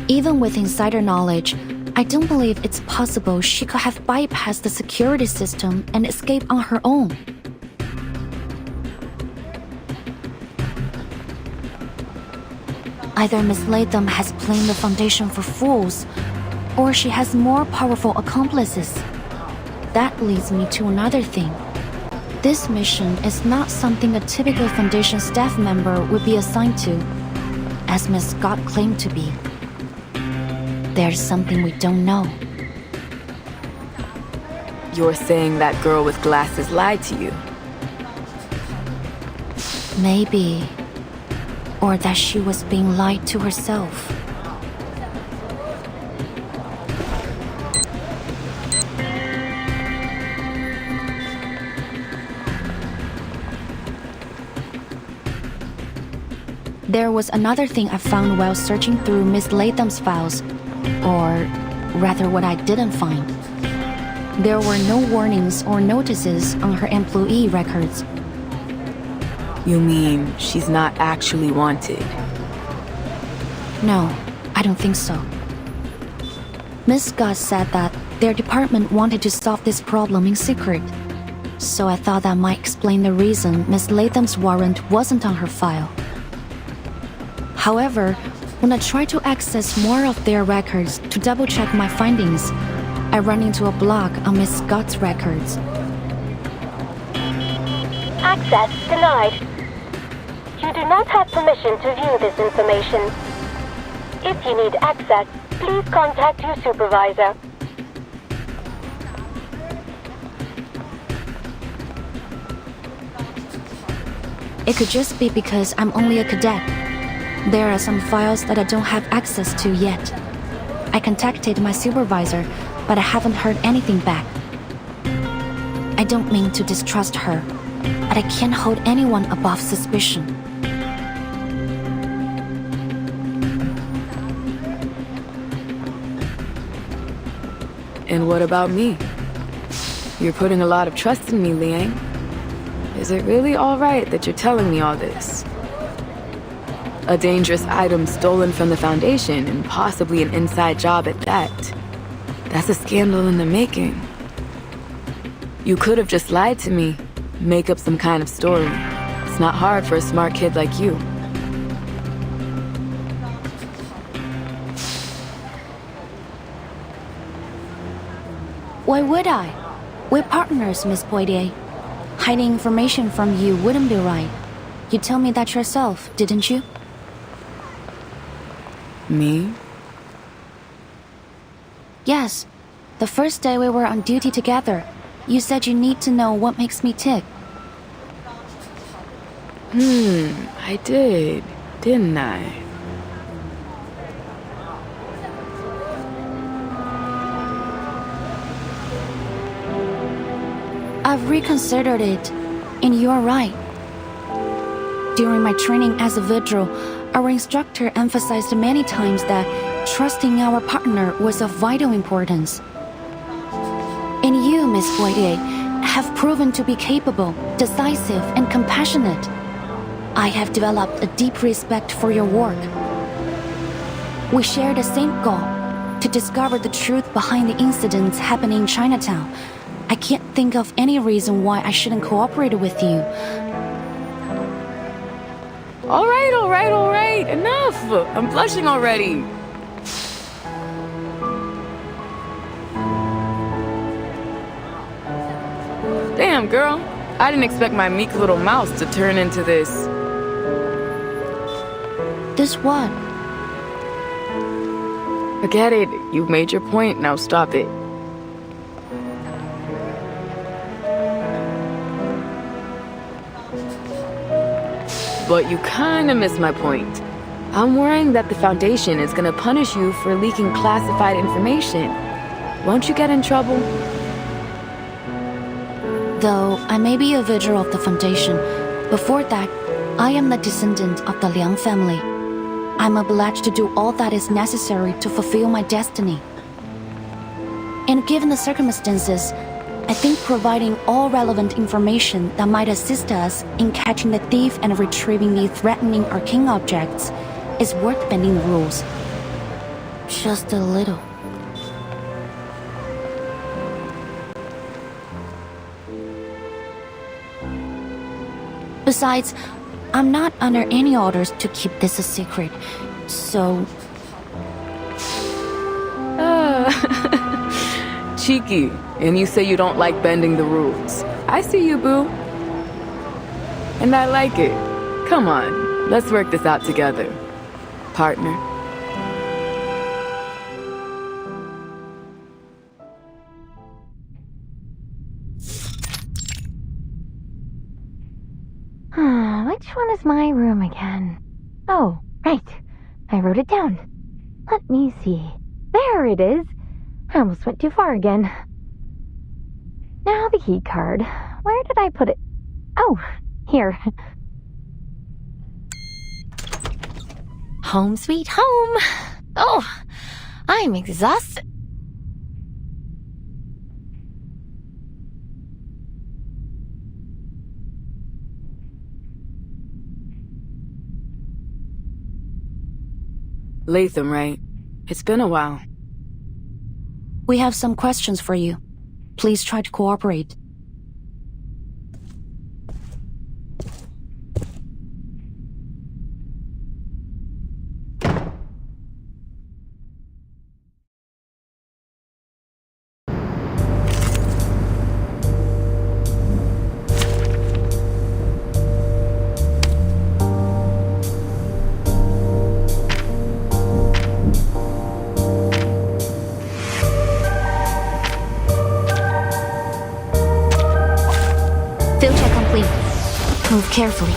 Even with insider knowledge, I don't believe it's possible she could have bypassed the security system and escaped on her own. Either Miss Latham has blamed the Foundation for fools, or she has more powerful accomplices. That leads me to another thing. This mission is not something a typical Foundation staff member would be assigned to, as Miss Scott claimed to be. There's something we don't know. You're saying that girl with glasses lied to you? Maybe. Or that she was being lied to herself. There was another thing I found while searching through Miss Latham's files. Or rather, what I didn't find. There were no warnings or notices on her employee records. You mean she's not actually wanted? No, I don't think so. Miss Scott said that their department wanted to solve this problem in secret. So I thought that might explain the reason Miss Latham's warrant wasn't on her file. However, when I try to access more of their records to double-check my findings, I run into a block on Miss Scott's records. Access denied. You do not have permission to view this information. If you need access, please contact your supervisor. It could just be because I'm only a cadet. There are some files that I don't have access to yet. I contacted my supervisor, but I haven't heard anything back. I don't mean to distrust her, but I can't hold anyone above suspicion. And what about me? You're putting a lot of trust in me, Liang. Is it really all right that you're telling me all this? A dangerous item stolen from the Foundation, and possibly an inside job at that. That's a scandal in the making. You could have just lied to me, make up some kind of story. It's not hard for a smart kid like you. Why would I? We're partners, Miss Poitier. Hiding information from you wouldn't be right. You tell me that yourself, didn't you? Me? Yes. The first day we were on duty together, you said you need to know what makes me tick. I did, didn't I? I've reconsidered it, and you're right. During my training as a vigil, our instructor emphasized many times that trusting our partner was of vital importance. And you, Miss Poitier, have proven to be capable, decisive, and compassionate. I have developed a deep respect for your work. We share the same goal, to discover the truth behind the incidents happening in Chinatown. I can't think of any reason why I shouldn't cooperate with you. All right. Enough. I'm blushing already. Damn, girl. I didn't expect my meek little mouse to turn into this. This what? Forget it. You've made your point. Now stop it. But you kinda missed my point. I'm worrying that the Foundation is gonna punish you for leaking classified information. Won't you get in trouble? Though I may be a vigil of the Foundation, before that, I am the descendant of the Liang family. I'm obliged to do all that is necessary to fulfill my destiny. And given the circumstances, I think providing all relevant information that might assist us in catching the thief and retrieving the threatening arcane objects is worth bending the rules. Just a little. Besides, I'm not under any orders to keep this a secret, so... Cheeky, and you say you don't like bending the rules. I see you, boo. And I like it. Come on, let's work this out together, partner. Which one is my room again? Oh, right. I wrote it down. Let me see. There it is. I almost went too far again. Now the key card. Where did I put it? Oh, here. Home sweet home. Oh, I'm exhausted. Latham, right? It's been a while. We have some questions for you. Please try to cooperate. Field check complete. Move carefully.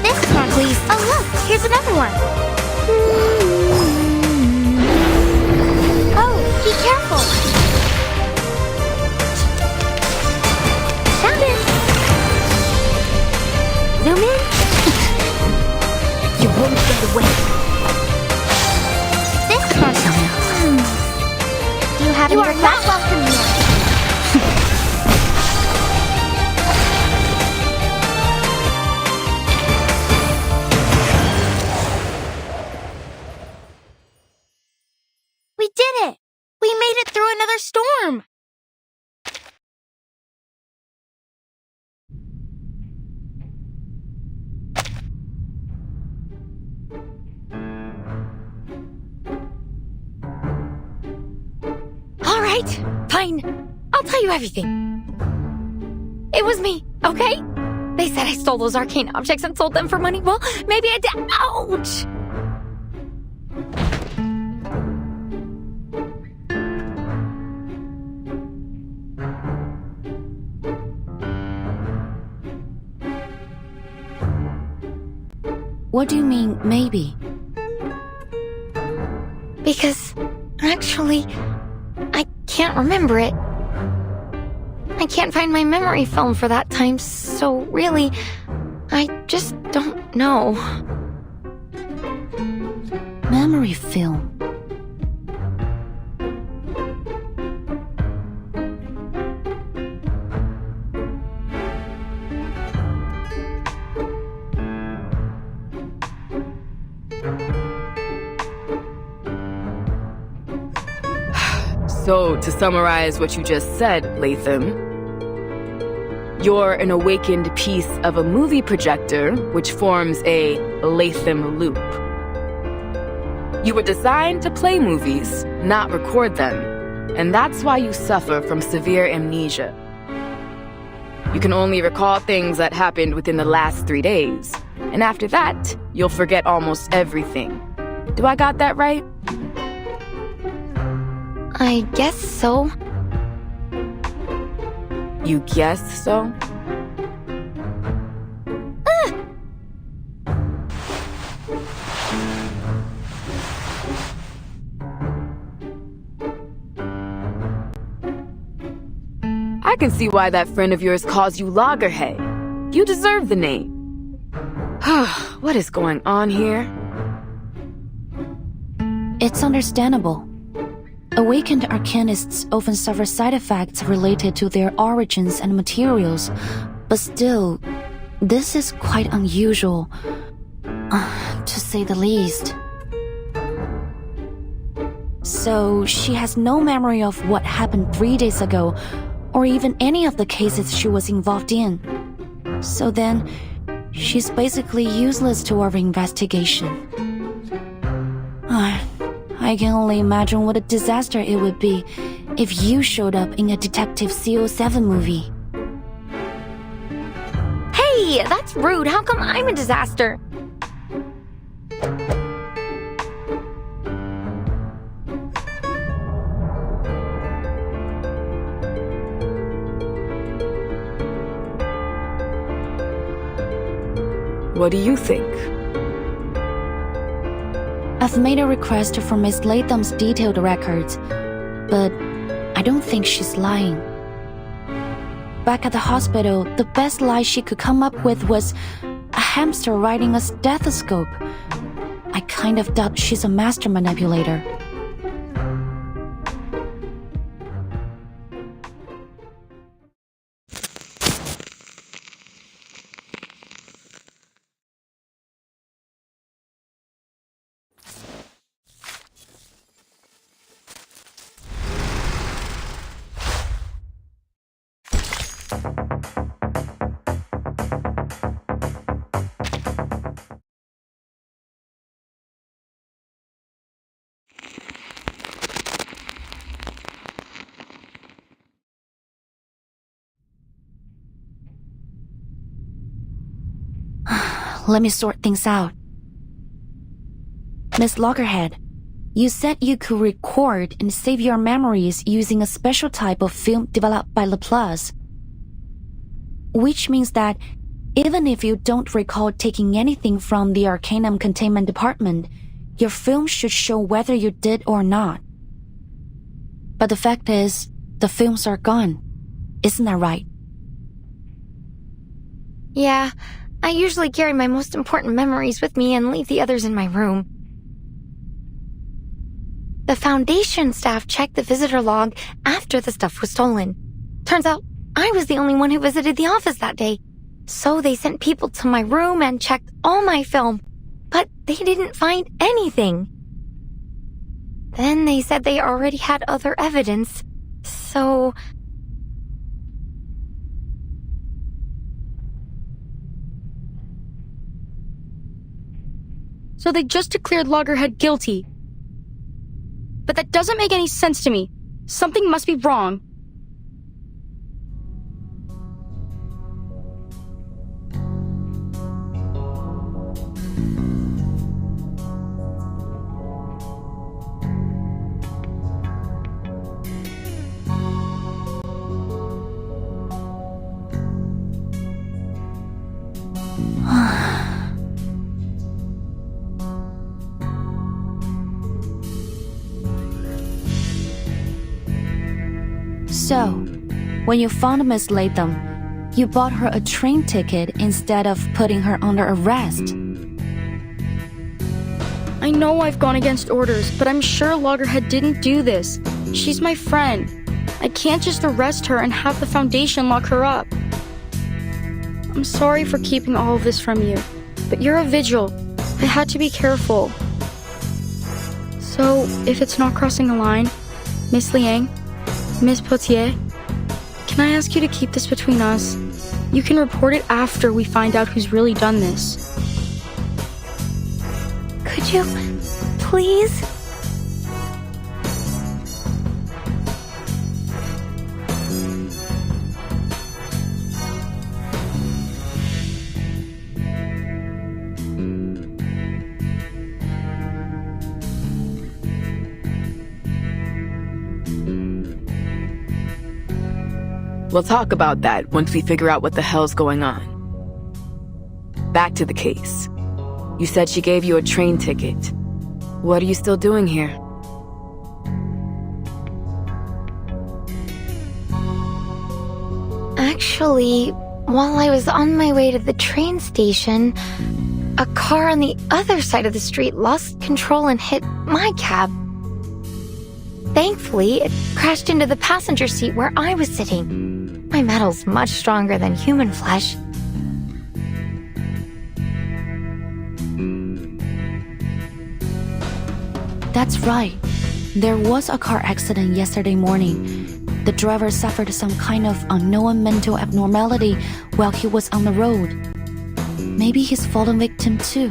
This one, please. Oh, look, here's another one. Oh, be careful. Found it. Zoom in. You won't get away. This one. Do you have any requests? You are not welcome here. We did it! We made it through another storm! All right, fine. I'll tell you everything. It was me, okay? They said I stole those arcane objects and sold them for money. Well, maybe I did. Ouch! What do you mean, maybe? Because, actually, I can't remember it. I can't find my memory film for that time, so really, I just don't know. Memory film. So, to summarize what you just said, Latham, you're an awakened piece of a movie projector which forms a Latham loop. You were designed to play movies, not record them, and that's why you suffer from severe amnesia. You can only recall things that happened within the last 3 days, and after that, you'll forget almost everything. Do I got that right? I guess so. You guess so? I can see why that friend of yours calls you Loggerhead. You deserve the name. What is going on here? It's understandable. Awakened arcanists often suffer side effects related to their origins and materials, but still, this is quite unusual, to say the least. So, she has no memory of what happened 3 days ago, or even any of the cases she was involved in. So then, she's basically useless to our investigation. I can only imagine what a disaster it would be if you showed up in a Detective CO7 movie. Hey, that's rude. How come I'm a disaster? What do you think? I've made a request for Miss Latham's detailed records, but I don't think she's lying. Back at the hospital, the best lie she could come up with was a hamster riding a stethoscope. I kind of doubt she's a master manipulator. Let me sort things out. Miss Loggerhead, you said you could record and save your memories using a special type of film developed by Laplace. Which means that even if you don't recall taking anything from the Arcanum Containment Department, your film should show whether you did or not. But the fact is, the films are gone. Isn't that right? Yeah, I usually carry my most important memories with me and leave the others in my room. The Foundation staff checked the visitor log after the stuff was stolen. Turns out I was the only one who visited the office that day. So they sent people to my room and checked all my film, but they didn't find anything. Then they said they already had other evidence, so... So they just declared Loggerhead guilty. But that doesn't make any sense to me. Something must be wrong. So, When you found Miss Latham, you bought her a train ticket instead of putting her under arrest. I know I've gone against orders, but I'm sure Loggerhead didn't do this. She's my friend. I can't just arrest her and have the Foundation lock her up. I'm sorry for keeping all of this from you, but you're a vigil. I had to be careful. So, if it's not crossing the line, Miss Liang, Miss Potier, can I ask you to keep this between us? You can report it after we find out who's really done this. Could you, please? We'll talk about that once we figure out what the hell's going on. Back to the case. You said she gave you a train ticket. What are you still doing here? Actually, while I was on my way to the train station, a car on the other side of the street lost control and hit my cab. Thankfully, it crashed into the passenger seat where I was sitting. My metal's much stronger than human flesh. That's right. There was a car accident yesterday morning. The driver suffered some kind of unknown mental abnormality while he was on the road. Maybe he's fallen victim too.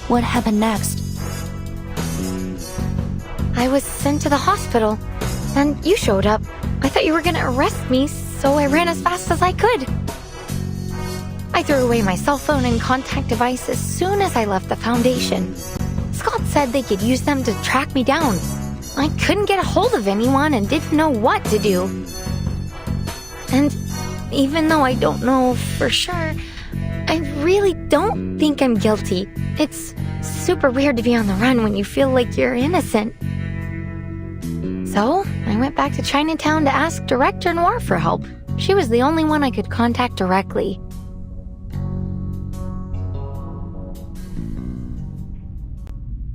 What happened next? I was sent to the hospital, and you showed up. I thought you were gonna arrest me, so I ran as fast as I could. I threw away my cell phone and contact device as soon as I left the Foundation. Scott said they could use them to track me down. I couldn't get a hold of anyone and didn't know what to do. And even though I don't know for sure, I really don't think I'm guilty. It's super weird to be on the run when you feel like you're innocent. So, I went back to Chinatown to ask Director Noir for help. She was the only one I could contact directly.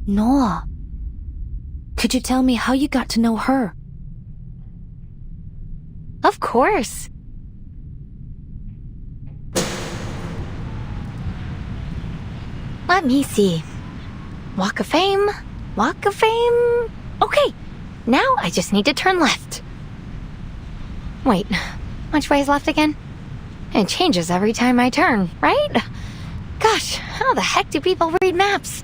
Noah, could you tell me how you got to know her? Of course. Let me see. Walk of Fame. Walk of Fame. Okay, now I just need to turn left. Wait, which way is left again? It changes every time I turn, right? Gosh, how the heck do people read maps?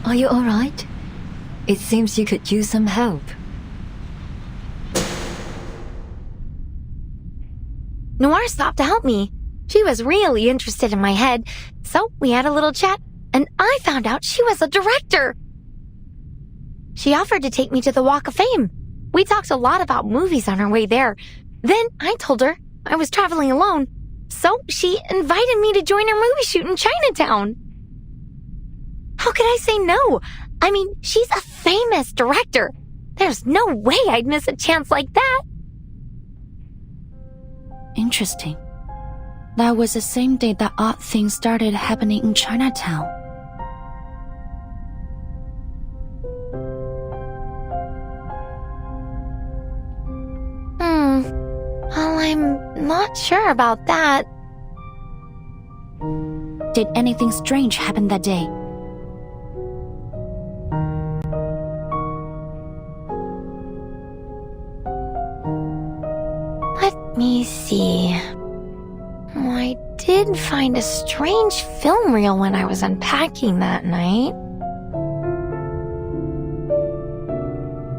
Are you alright? It seems you could use some help. Noir stopped to help me. She was really interested in my head, so we had a little chat, and I found out she was a director. She offered to take me to the Walk of Fame. We talked a lot about movies on our way there. Then I told her I was traveling alone, so she invited me to join her movie shoot in Chinatown. How could I say no? I mean, she's a famous director. There's no way I'd miss a chance like that. Interesting. That was the same day that odd things started happening in Chinatown. Well, I'm not sure about that. Did anything strange happen that day? Let me see. I did find a strange film reel when I was unpacking that night.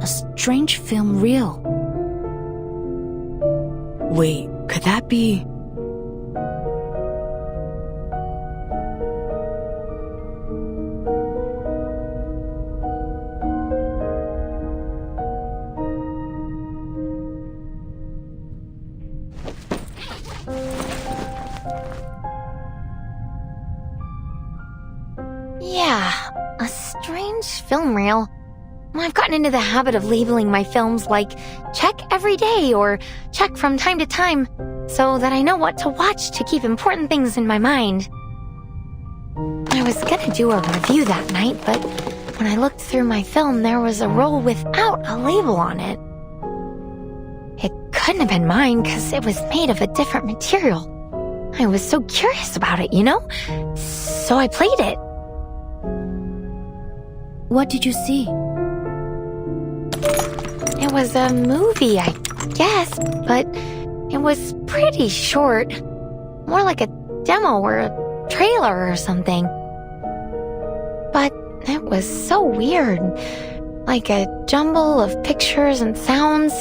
A strange film reel? Wait, could that be... Yeah, a strange film reel. I've gotten into the habit of labeling my films like check every day or check from time to time, so that I know what to watch to keep important things in my mind. I was gonna do a review that night, but when I looked through my film, there was a roll without a label on it. It couldn't have been mine because it was made of a different material. I was so curious about it, you know? So I played it. What did you see? It was a movie, I guess, but it was pretty short. More like a demo or a trailer or something. But it was so weird. Like a jumble of pictures and sounds.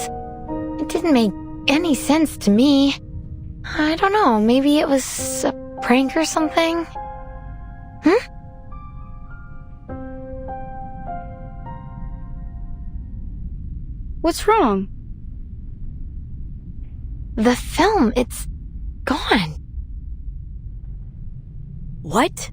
It didn't make any sense to me. I don't know, maybe it was a prank or something? What's wrong? The film, it's gone. What?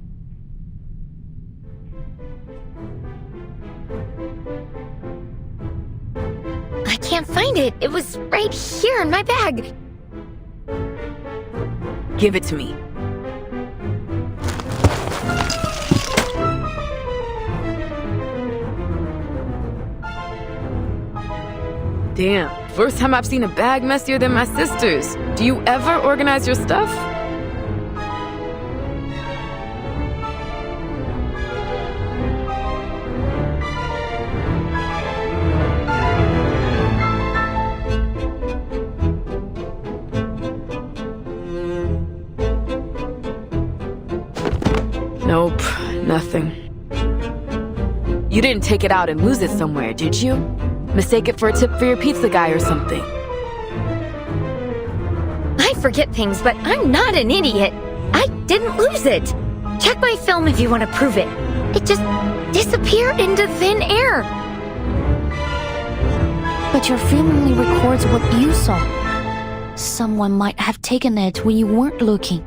I can't find it. It was right here in my bag. Give it to me. Damn, first time I've seen a bag messier than my sister's. Do you ever organize your stuff? Nope, nothing. You didn't take it out and lose it somewhere, did you? Mistake it for a tip for your pizza guy or something. I forget things, but I'm not an idiot. I didn't lose it. Check my film if you want to prove it. It just disappeared into thin air. But your film only records what you saw. Someone might have taken it when you weren't looking.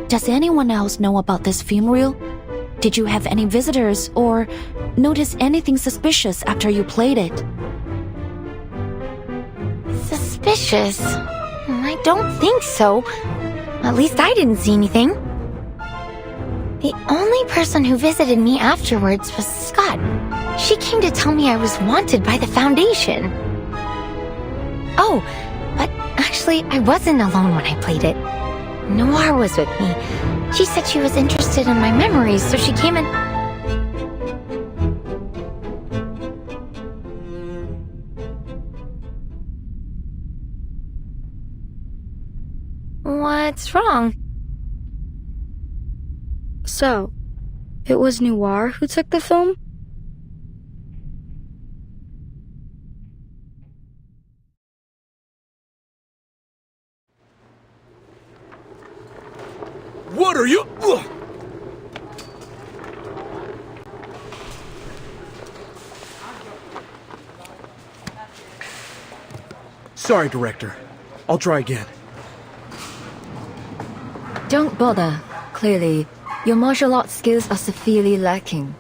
Does anyone else know about this film reel? Did you have any visitors or notice anything suspicious after you played it? Suspicious? I don't think so. At least I didn't see anything. The only person who visited me afterwards was Scott. She came to tell me I was wanted by the Foundation. Oh, but actually I wasn't alone when I played it. Noir was with me. She said she was interested in my memories, so she came and... What's wrong? So, it was Noir who took the film? What are you? Ugh. Sorry, Director. I'll try again. Don't bother. Clearly, your martial arts skills are severely lacking.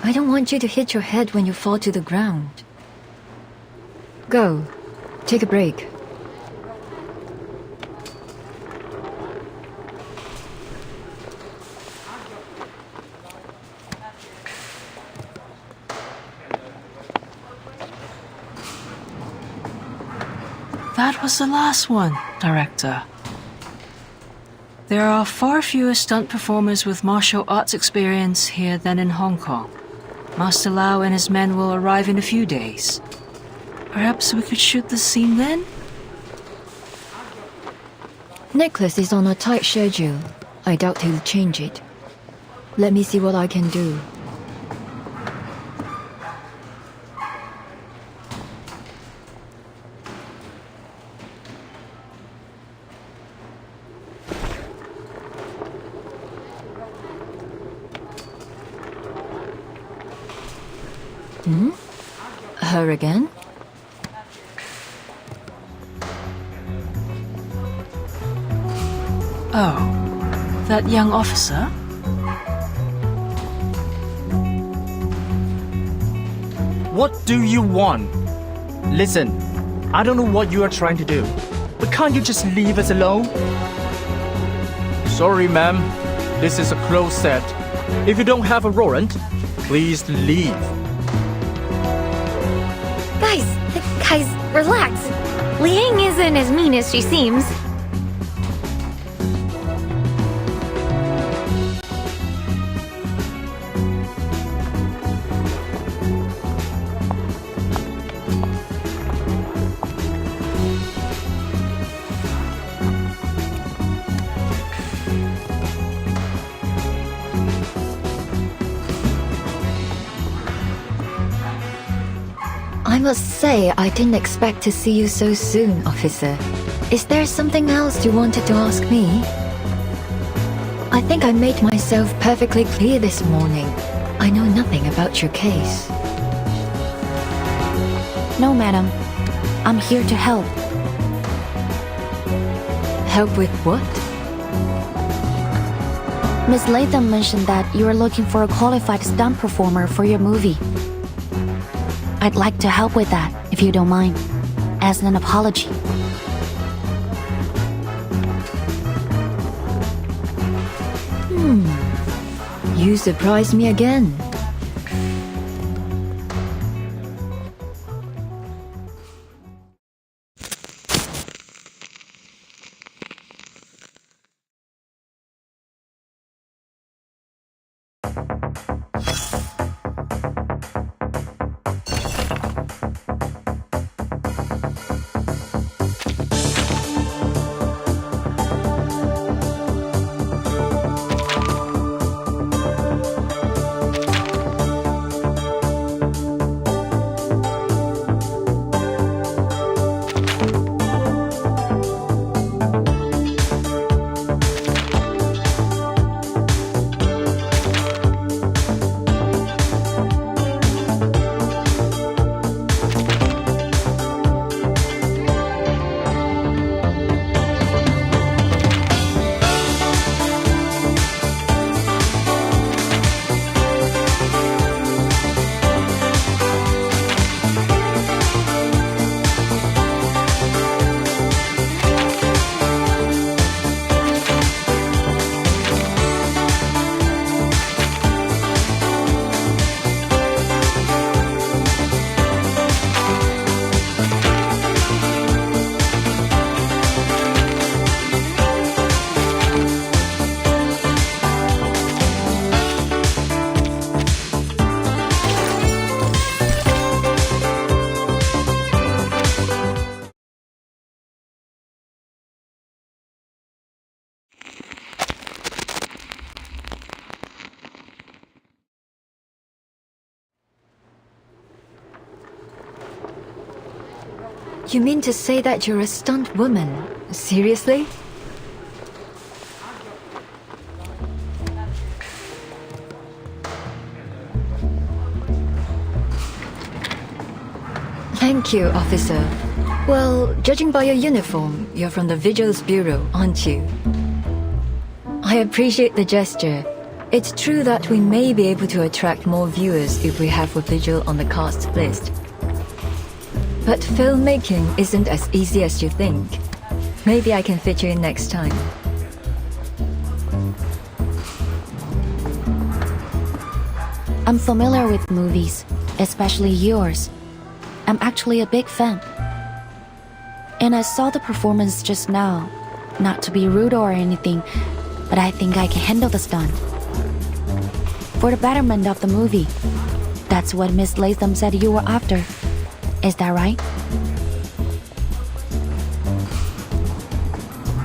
I don't want you to hit your head when you fall to the ground. Go. Take a break. That was the last one, Director. There are far fewer stunt performers with martial arts experience here than in Hong Kong. Master Lau and his men will arrive in a few days. Perhaps we could shoot the scene then? Nicholas is on a tight schedule. I doubt he'll change it. Let me see what I can do. Her again? Oh, that young officer? What do you want? Listen, I don't know what you are trying to do, but can't you just leave us alone? Sorry, ma'am. This is a closed set. If you don't have a warrant, please leave. Guys, relax. Liang isn't as mean as she seems. I must say, I didn't expect to see you so soon, officer. Is there something else you wanted to ask me? I think I made myself perfectly clear this morning. I know nothing about your case. No, madam. I'm here to help. Help with what? Miss Latham mentioned that you are looking for a qualified stunt performer for your movie. I'd like to help with that, if you don't mind, as an apology. You surprised me again. You mean to say that you're a stunt woman? Seriously? Thank you, officer. Well, judging by your uniform, you're from the Vigils Bureau, aren't you? I appreciate the gesture. It's true that we may be able to attract more viewers if we have a vigil on the cast list. But filmmaking isn't as easy as you think. Maybe I can fit you in next time. I'm familiar with movies, especially yours. I'm actually a big fan. And I saw the performance just now. Not to be rude or anything, but I think I can handle the stunt. For the betterment of the movie. That's what Miss Latham said you were after. Is that right?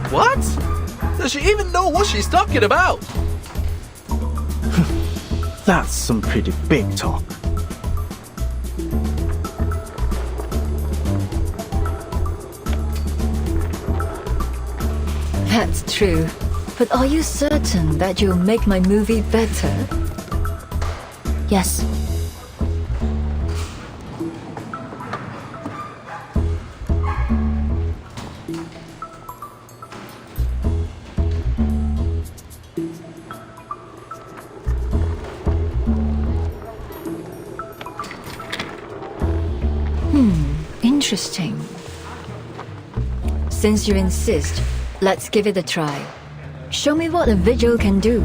What? Does she even know what she's talking about? That's some pretty big talk. That's true. But are you certain that you'll make my movie better? Yes. Interesting. Since you insist, let's give it a try. Show me what a vigil can do.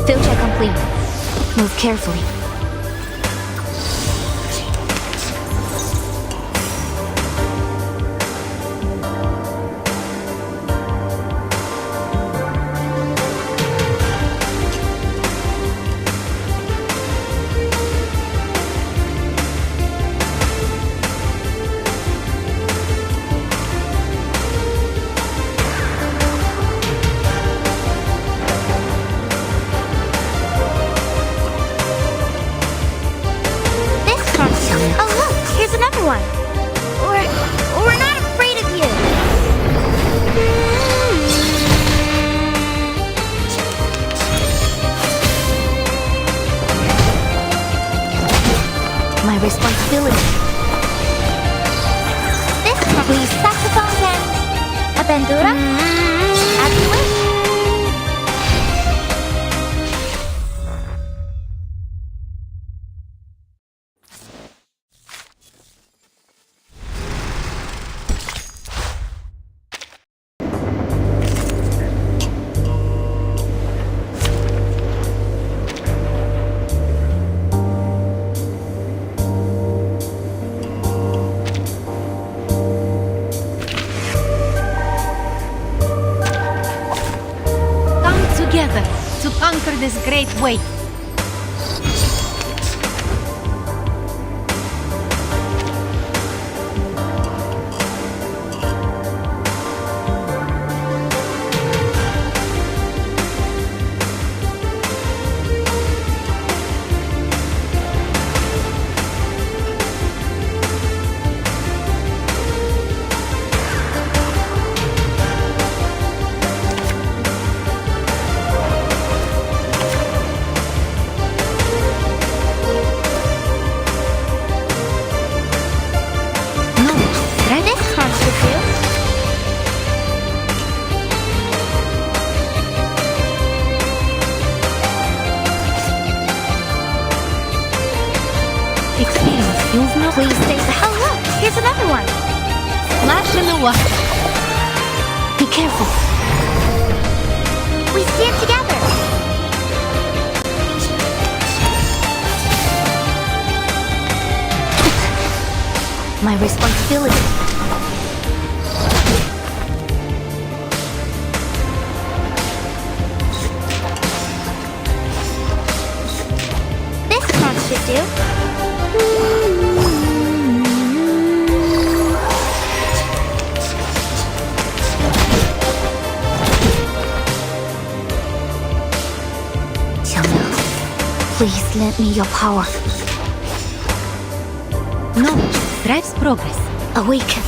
Filter complete. Move carefully. Oh, look, here's another one. We're not afraid of you. My responsibility. This one, please, saxophones and a bandura. As you wish. Together to conquer this great weight. Experience feels no. Please stay. Oh, look, here's another one. Splash in the water. Be careful. We see it together. My responsibility. This one should do. Please lend me your power. Knowledge drives progress. Awaken.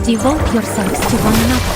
Devote yourselves to one another.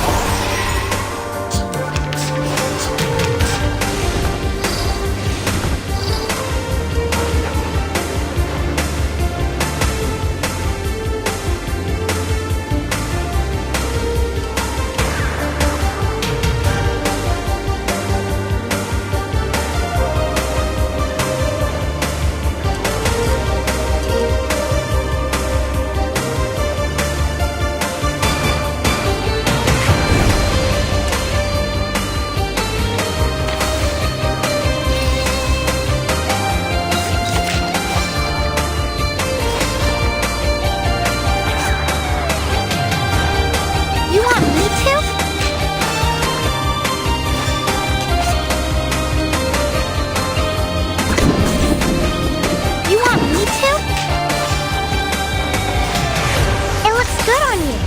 It looks good on you.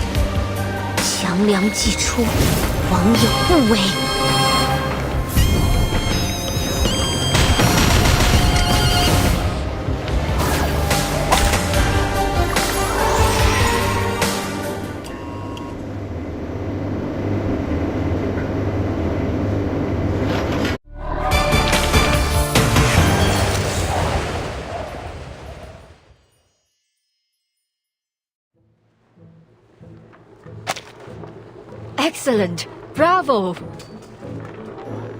强梁济出，王有不为。Excellent! Bravo!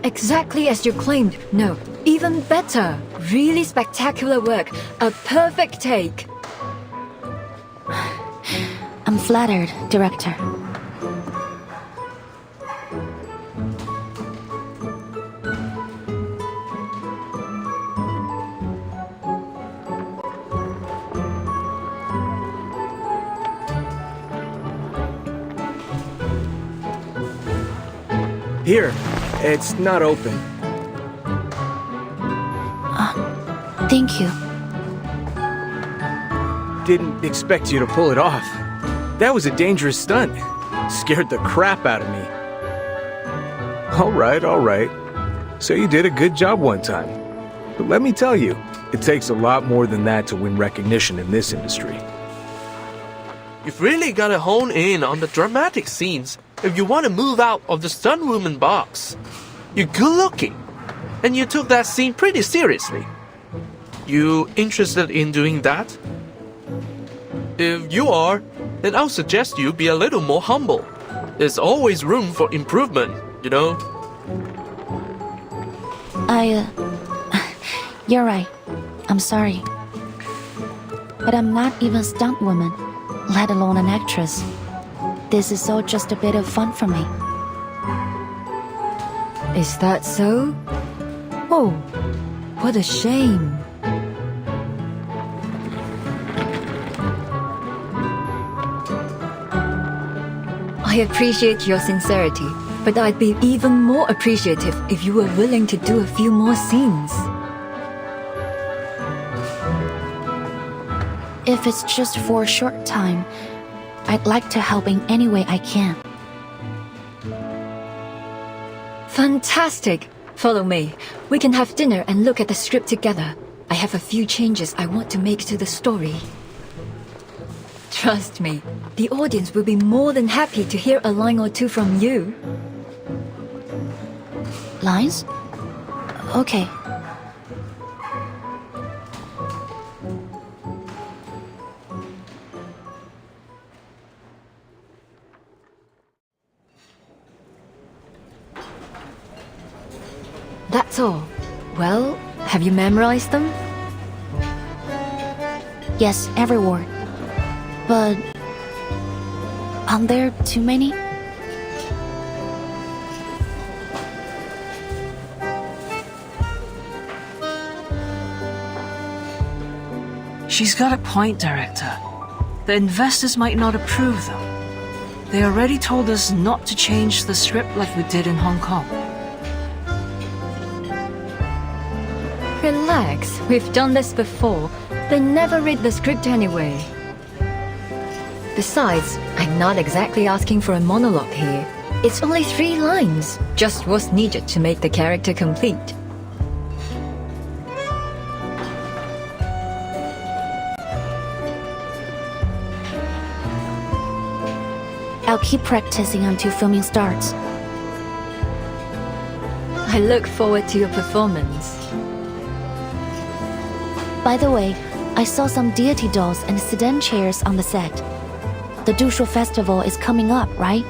Exactly as you claimed. No, even better. Really spectacular work. A perfect take. I'm flattered, Director. Here, it's not open. Thank you. Didn't expect you to pull it off. That was a dangerous stunt. Scared the crap out of me. All right. So you did a good job one time. But let me tell you, it takes a lot more than that to win recognition in this industry. You've really got to hone in on the dramatic scenes if you want to move out of the stuntwoman box. You're good looking, and you took that scene pretty seriously. You interested in doing that? If you are, then I'll suggest you be a little more humble. There's always room for improvement, you know? You're right. I'm sorry. But I'm not even a stunt woman, let alone an actress. This is all just a bit of fun for me. Is that so? Oh, what a shame. I appreciate your sincerity, but I'd be even more appreciative if you were willing to do a few more scenes. If it's just for a short time, I'd like to help in any way I can. Fantastic! Follow me. We can have dinner and look at the script together. I have a few changes I want to make to the story. Trust me, the audience will be more than happy to hear a line or two from you. Lines? Okay. That's all. Well, have you memorized them? Yes, every word. But aren't there too many? She's got a point, Director. The investors might not approve them. They already told us not to change the script like we did in Hong Kong. Relax, we've done this before. They never read the script anyway. Besides, I'm not exactly asking for a monologue here. It's only 3 lines, just what's needed to make the character complete. I'll keep practicing until filming starts. I look forward to your performance. By the way, I saw some deity dolls and sedan chairs on the set. The Dushu Festival is coming up, right?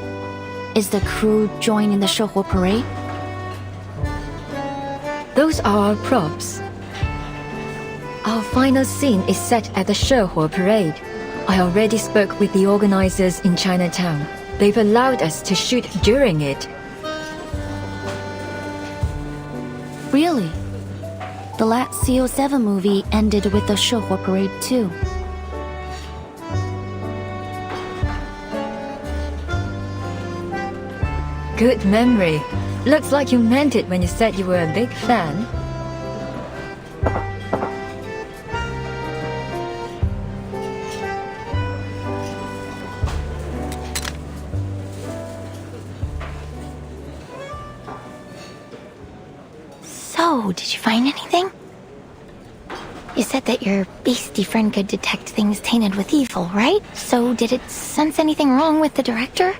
Is the crew joining the Shouhuo parade? Those are our props. Our final scene is set at the Shouhuo parade. I already spoke with the organizers in Chinatown. They've allowed us to shoot during it. Really? The last CO7 movie ended with the Shouhuo parade too. Good memory. Looks like you meant it when you said you were a big fan. So, did you find anything? You said that your beastie friend could detect things tainted with evil, right? So, did it sense anything wrong with the director?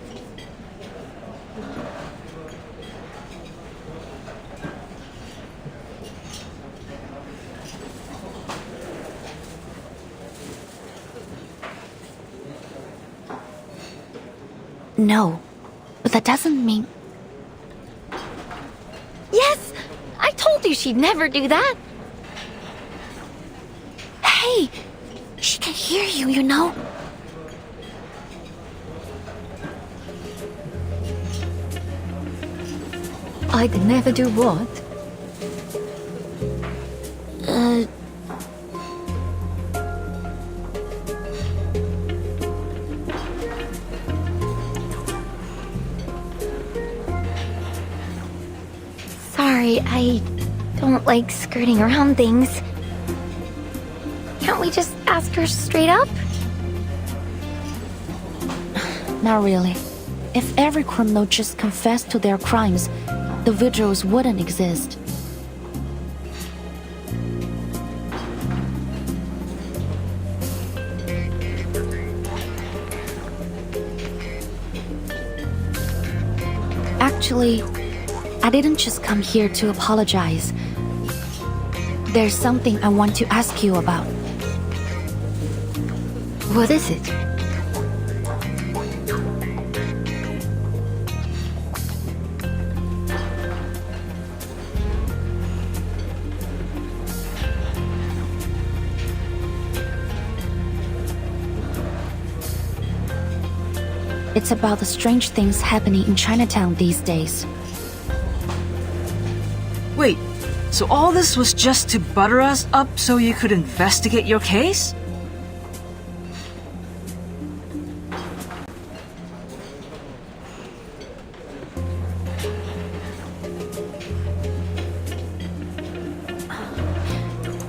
No, but that doesn't mean... Yes! I told you she'd never do that! Hey! She can hear you, you know? I'd never do what? Sorry, I don't like skirting around things. Can't we just ask her straight up? Not really. If every criminal just confessed to their crimes, the videos wouldn't exist. Actually, I didn't just come here to apologize. There's something I want to ask you about. What is it? It's about the strange things happening in Chinatown these days. Wait, so all this was just to butter us up so you could investigate your case?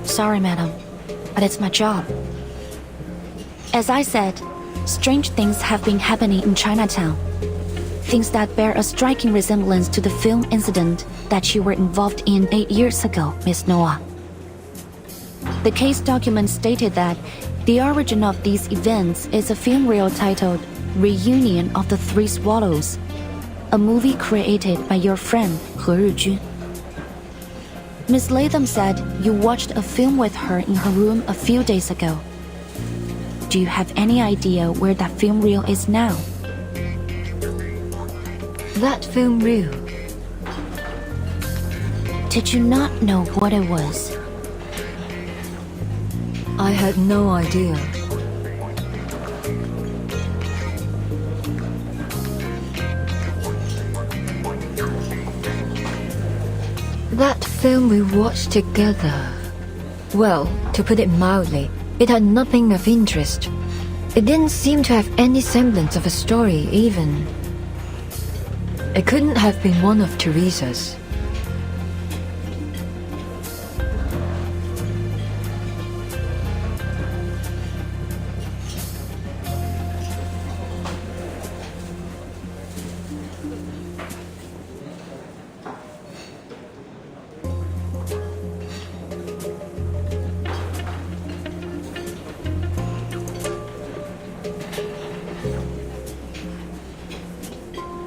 Sorry, madam, but it's my job. As I said, strange things have been happening in Chinatown. Things that bear a striking resemblance to the film incident that you were involved in 8 years ago, Miss Noah. The case document stated that the origin of these events is a film reel titled Reunion of the Three Swallows, a movie created by your friend He Rijun. Miss Latham said you watched a film with her in her room a few days ago. Do you have any idea where that film reel is now? That film reel. Did you not know what it was? I had no idea. That film we watched together. Well, to put it mildly, it had nothing of interest. It didn't seem to have any semblance of a story, even. It couldn't have been one of Teresa's.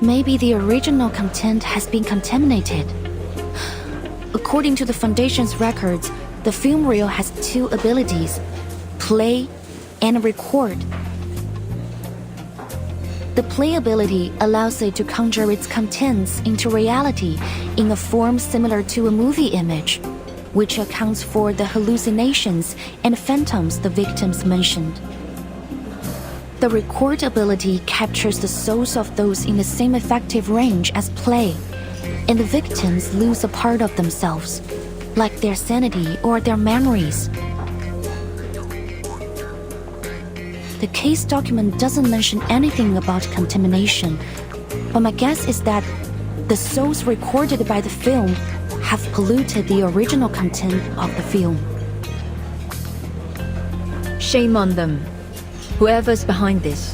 Maybe the original content has been contaminated. According to the Foundation's records, the film reel has two abilities: play and record. The play ability allows it to conjure its contents into reality in a form similar to a movie image, which accounts for the hallucinations and phantoms the victims mentioned. The record ability captures the souls of those in the same effective range as play, and the victims lose a part of themselves, like their sanity or their memories. The case document doesn't mention anything about contamination, but my guess is that the souls recorded by the film have polluted the original content of the film. Shame on them. Whoever's behind this.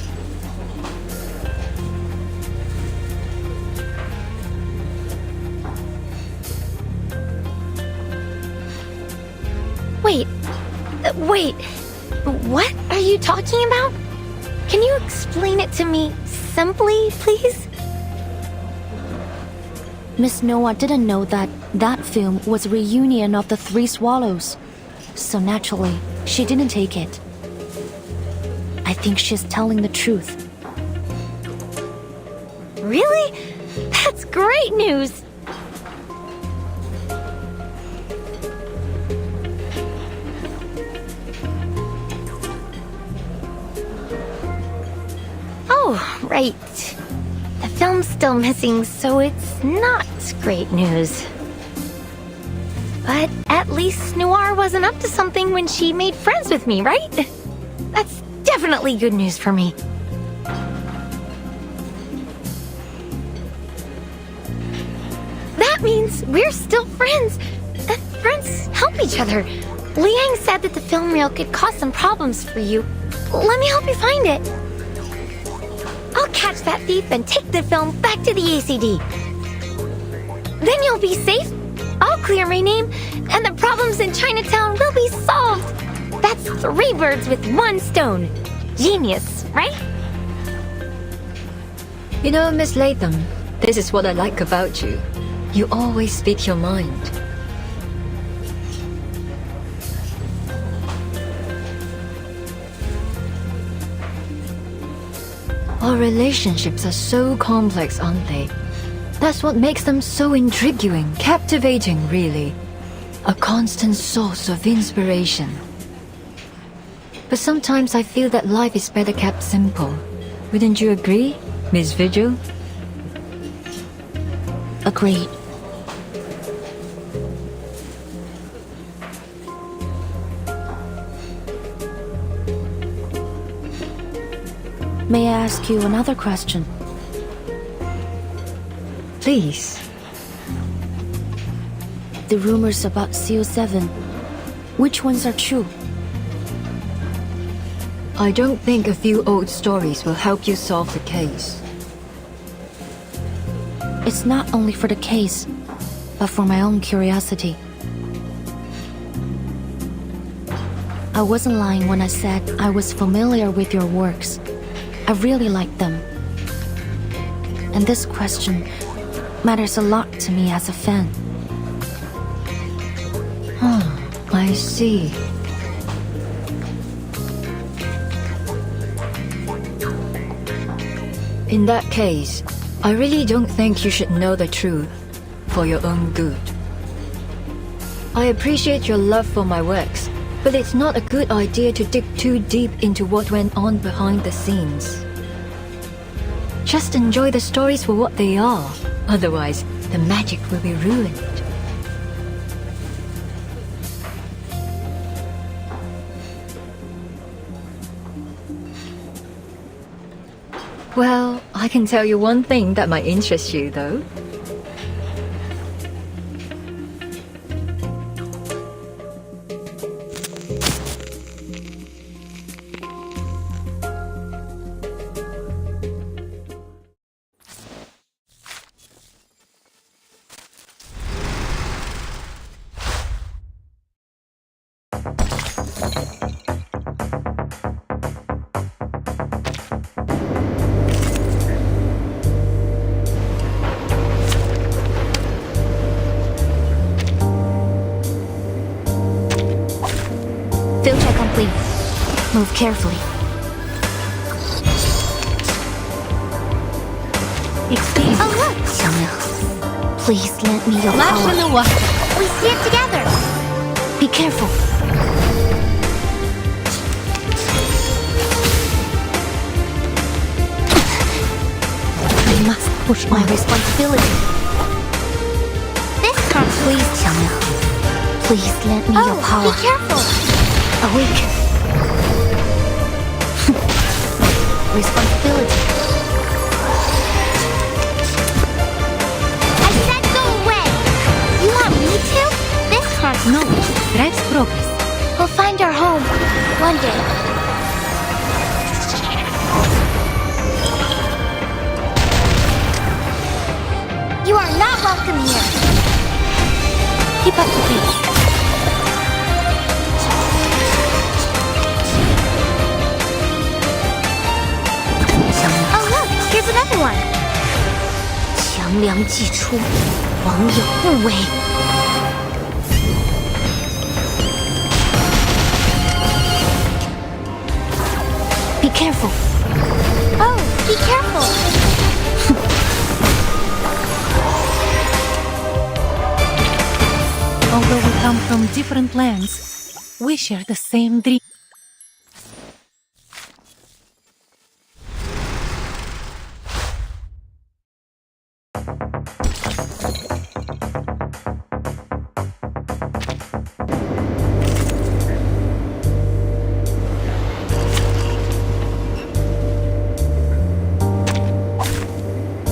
Wait, what are you talking about? Can you explain it to me simply, please? Miss Noah didn't know that that film was a reunion of the Three Swallows, so naturally, she didn't take it. I think she's telling the truth. Really? That's great news! Oh, right. The film's still missing, so it's not great news. But at least Noir wasn't up to something when she made friends with me, right? That's definitely good news for me. That means we're still friends. And friends help each other. Liang said that the film reel could cause some problems for you. Let me help you find it. I'll catch that thief and take the film back to the ACD. Then you'll be safe. I'll clear my name, and the problems in Chinatown will be solved. That's 3 birds with 1 stone. Genius, right? You know, Miss Latham, this is what I like about you. You always speak your mind. Our relationships are so complex, aren't they? That's what makes them so intriguing, captivating, really. A constant source of inspiration. But sometimes I feel that life is better kept simple. Wouldn't you agree, Miss Vigil? Agreed. May I ask you another question? Please. The rumors about CO7, which ones are true? I don't think a few old stories will help you solve the case. It's not only for the case, but for my own curiosity. I wasn't lying when I said I was familiar with your works. I really like them. And this question matters a lot to me as a fan. I see. In that case, I really don't think you should know the truth for your own good. I appreciate your love for my works, but it's not a good idea to dig too deep into what went on behind the scenes. Just enjoy the stories for what they are, otherwise the magic will be ruined. Well, I can tell you one thing that might interest you, though. Filter complete. Move carefully. Excuse me. Oh, look! Xiangliang, please lend me your power. in the water. We stand together. Be careful. I must push my responsibility. This time, Please, Xiangliang. Please lend me your power. Be careful. Awake. Responsibility. I said go away. You want me to? This time. No, drives progress. We'll find our home one day. You are not welcome here. Keep up the pace. Oh look, here's another one. 强梁既出，王有不为。Be careful. Oh, be careful. come from different lands, we share the same dream.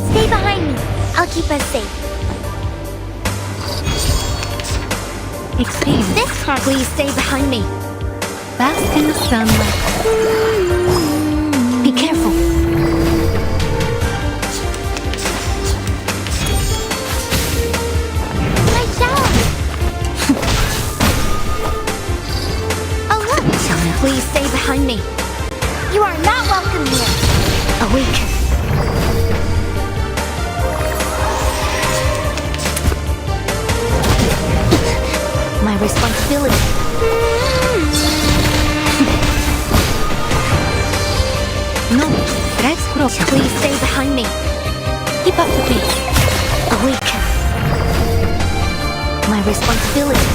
Stay behind me. I'll keep us safe. Experience. This car, please stay behind me. Bask in the sunlight. Be careful. My job. Oh look, please stay behind me. You are not welcome here. Awaken. My responsibility. No, drives progress. Please stay behind me. Keep up the pace. Awaken. My responsibility.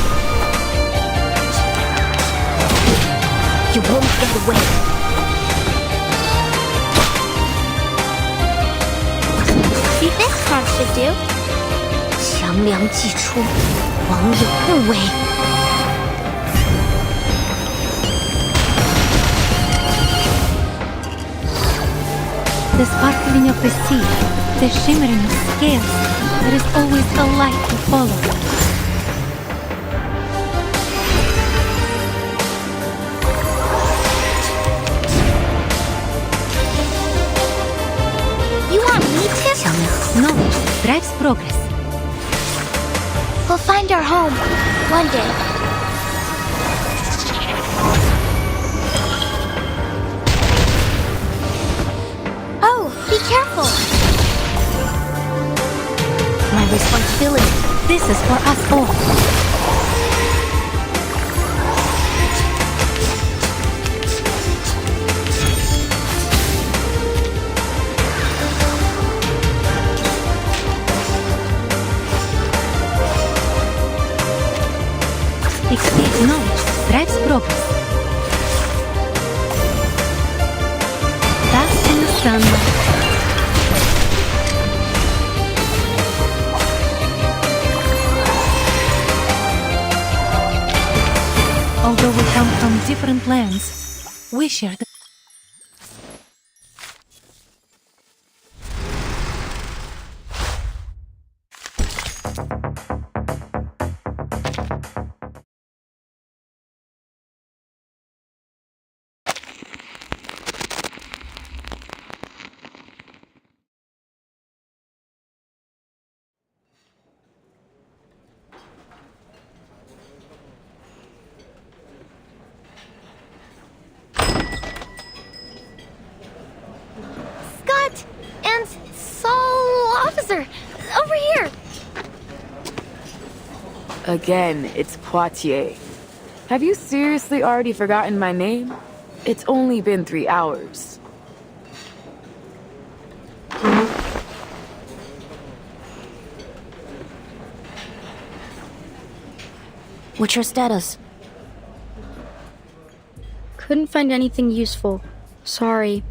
You won't get away. See, this car should do. 强梁既出，王有不为。The sparkling of the sea, the shimmering of scales, there is always a light to follow. You want me to? No, drives progress. We'll find our home one day. Oh, be careful. My responsibility. This is for us all. No, drives progress. Bask in the sunlight. Although we come from different lands, we share the Scott and Saul officer, over here. Again, it's Poitiers. Have you seriously already forgotten my name? It's only been 3 hours. What's your status? Couldn't find anything useful. Sorry.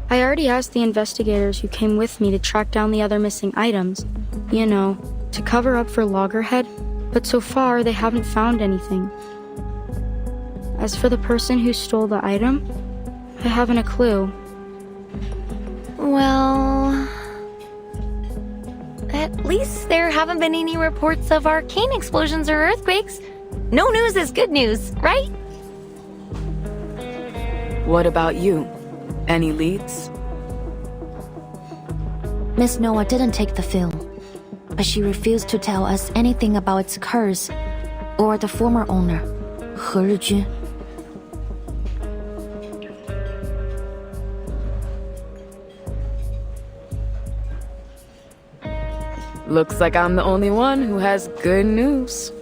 I already asked the investigators who came with me to track down the other missing items. You know, to cover up for Loggerhead, but so far they haven't found anything. As for the person who stole the item, I haven't a clue. Well, at least there haven't been any reports of arcane explosions or earthquakes. No news is good news, right? What about you? Any leads? Miss Noah didn't take the film, but she refused to tell us anything about its curse or the former owner, He Rijun. Looks like I'm the only one who has good news.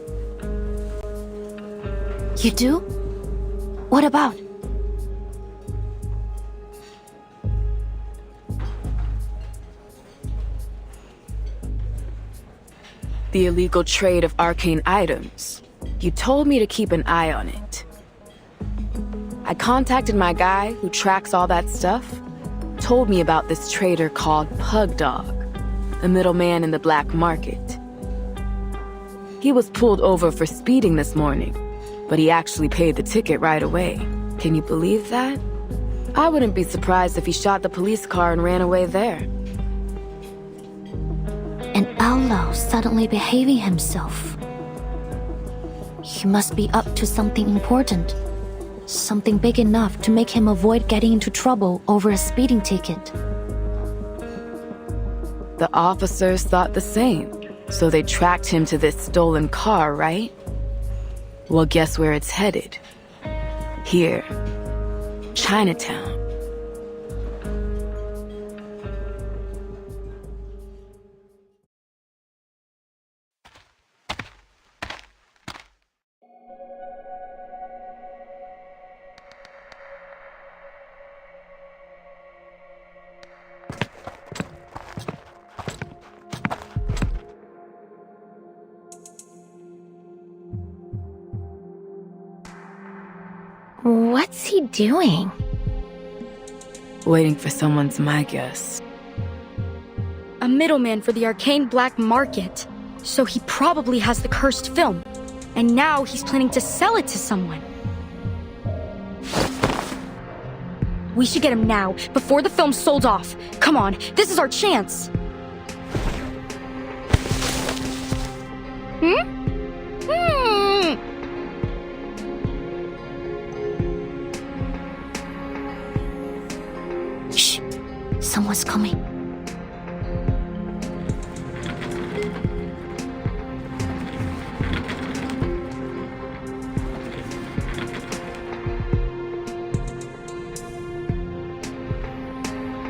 You do? What about? The illegal trade of arcane items. You told me to keep an eye on it. I contacted my guy who tracks all that stuff. Told me about this trader called Pug Dog, a middleman in the black market. He was pulled over for speeding this morning, but he actually paid the ticket right away. Can you believe that? I wouldn't be surprised if he shot the police car and ran away there. An outlaw suddenly behaving himself. He must be up to something important. Something big enough to make him avoid getting into trouble over a speeding ticket. The officers thought the same, so they tracked him to this stolen car, right? Well, guess where it's headed? Here. Chinatown. What's he doing? Waiting for someone's my guess. A middleman for the arcane black market. So he probably has the cursed film. And now he's planning to sell it to someone. We should get him now, before the film's sold off. Come on, this is our chance. Shh! Someone's coming.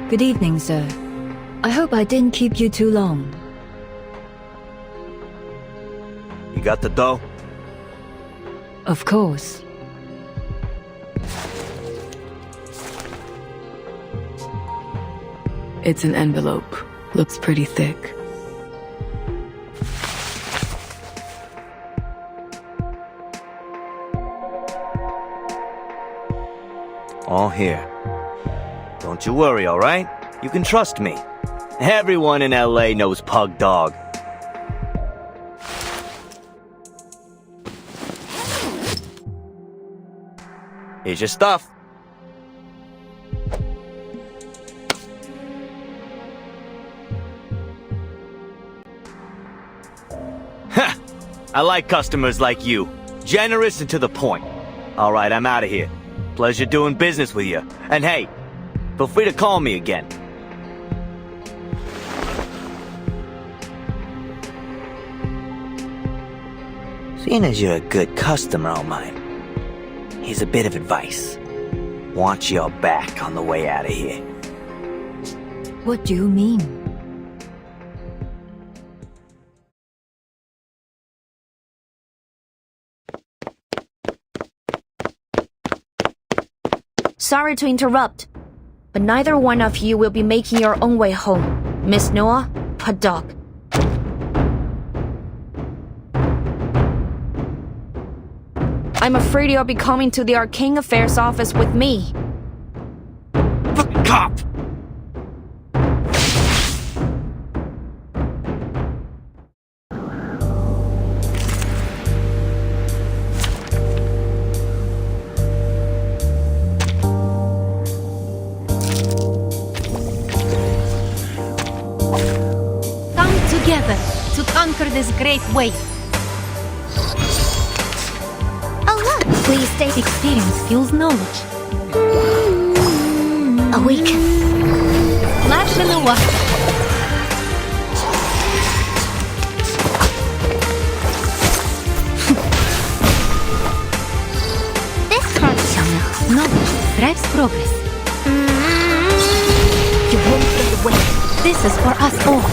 Good evening, sir. I hope I didn't keep you too long. You got the dough? Of course. It's an envelope. Looks pretty thick. All here. Don't you worry, alright? You can trust me. Everyone in LA knows Pug Dog. Here's your stuff. Ha! I like customers like you. Generous and to the point. Alright, I'm out of here. Pleasure doing business with you. And hey, feel free to call me again. Seeing as you're a good customer of mine, here's a bit of advice. Watch your back on the way out of here. What do you mean? Sorry to interrupt, but neither one of you will be making your own way home. Miss Noah, Pug Dog. I'm afraid you'll be coming to the Arcane Affairs office with me. Fucking cop! Come together to conquer this great wave. Please state Experience fuels knowledge. Awaken. Splash in the water. This hurts. Knowledge drives progress. You won't get away. This is for us all.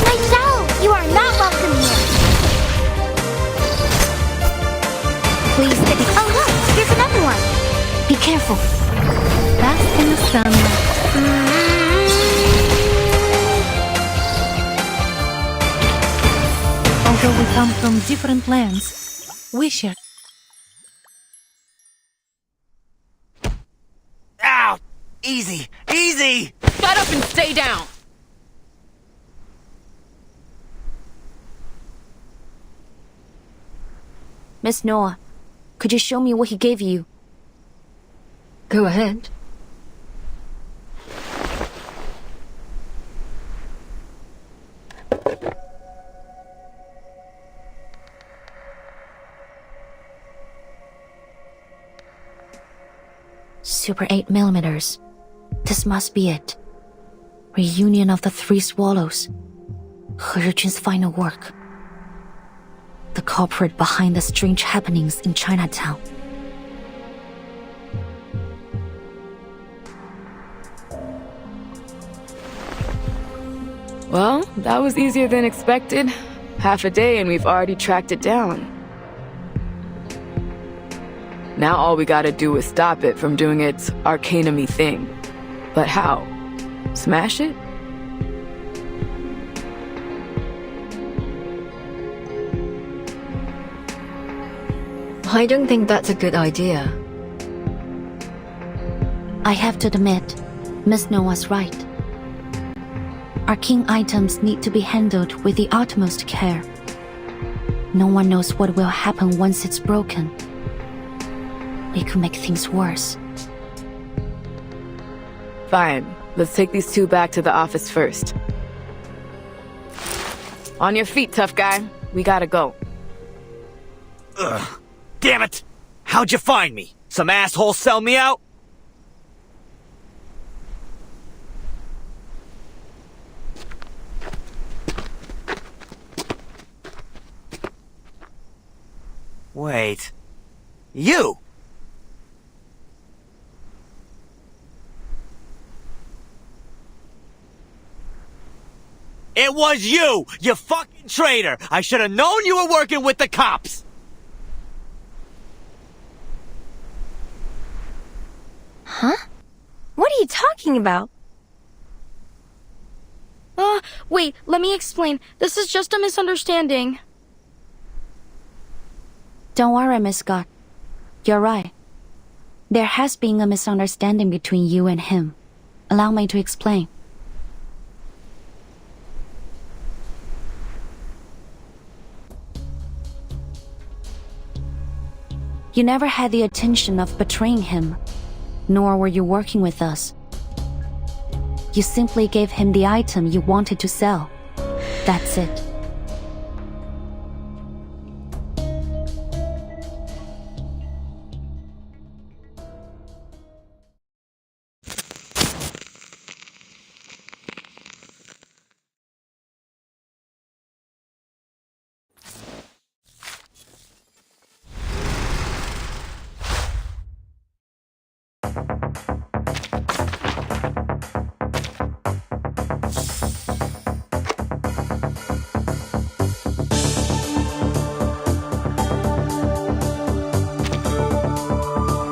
Michelle, you are not welcome here. Please take it. Oh look, here's another one. Be careful. Bask in the sunlight. different lands. We share. Ow! Easy! Easy! Shut up and stay down! Miss Noah, could you show me what he gave you? Go ahead. Super 8mm. This must be it. Reunion of the Three Swallows. He Zhijun's final work. The culprit behind the strange happenings in Chinatown. Well, that was easier than expected. Half a day and we've already tracked it down. Now all we gotta do is stop it from doing its arcanum-y thing. But how? Smash it? I don't think that's a good idea. I have to admit, Miss Noah's right. Arcane items need to be handled with the utmost care. No one knows what will happen once it's broken. It could make things worse. Fine. Let's take these two back to the office first. On your feet, tough guy. We gotta go. Ugh. Damn it! How'd you find me? Some asshole sell me out? Wait. You! It was you! You fucking traitor! I should have known you were working with the cops! Huh? What are you talking about? Wait, let me explain. This is just a misunderstanding. Don't worry, Miss Scott. You're right. There has been a misunderstanding between you and him. Allow me to explain. You never had the intention of betraying him, nor were you working with us. You simply gave him the item you wanted to sell. That's it.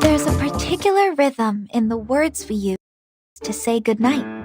There's a particular rhythm in the words we use to say goodnight.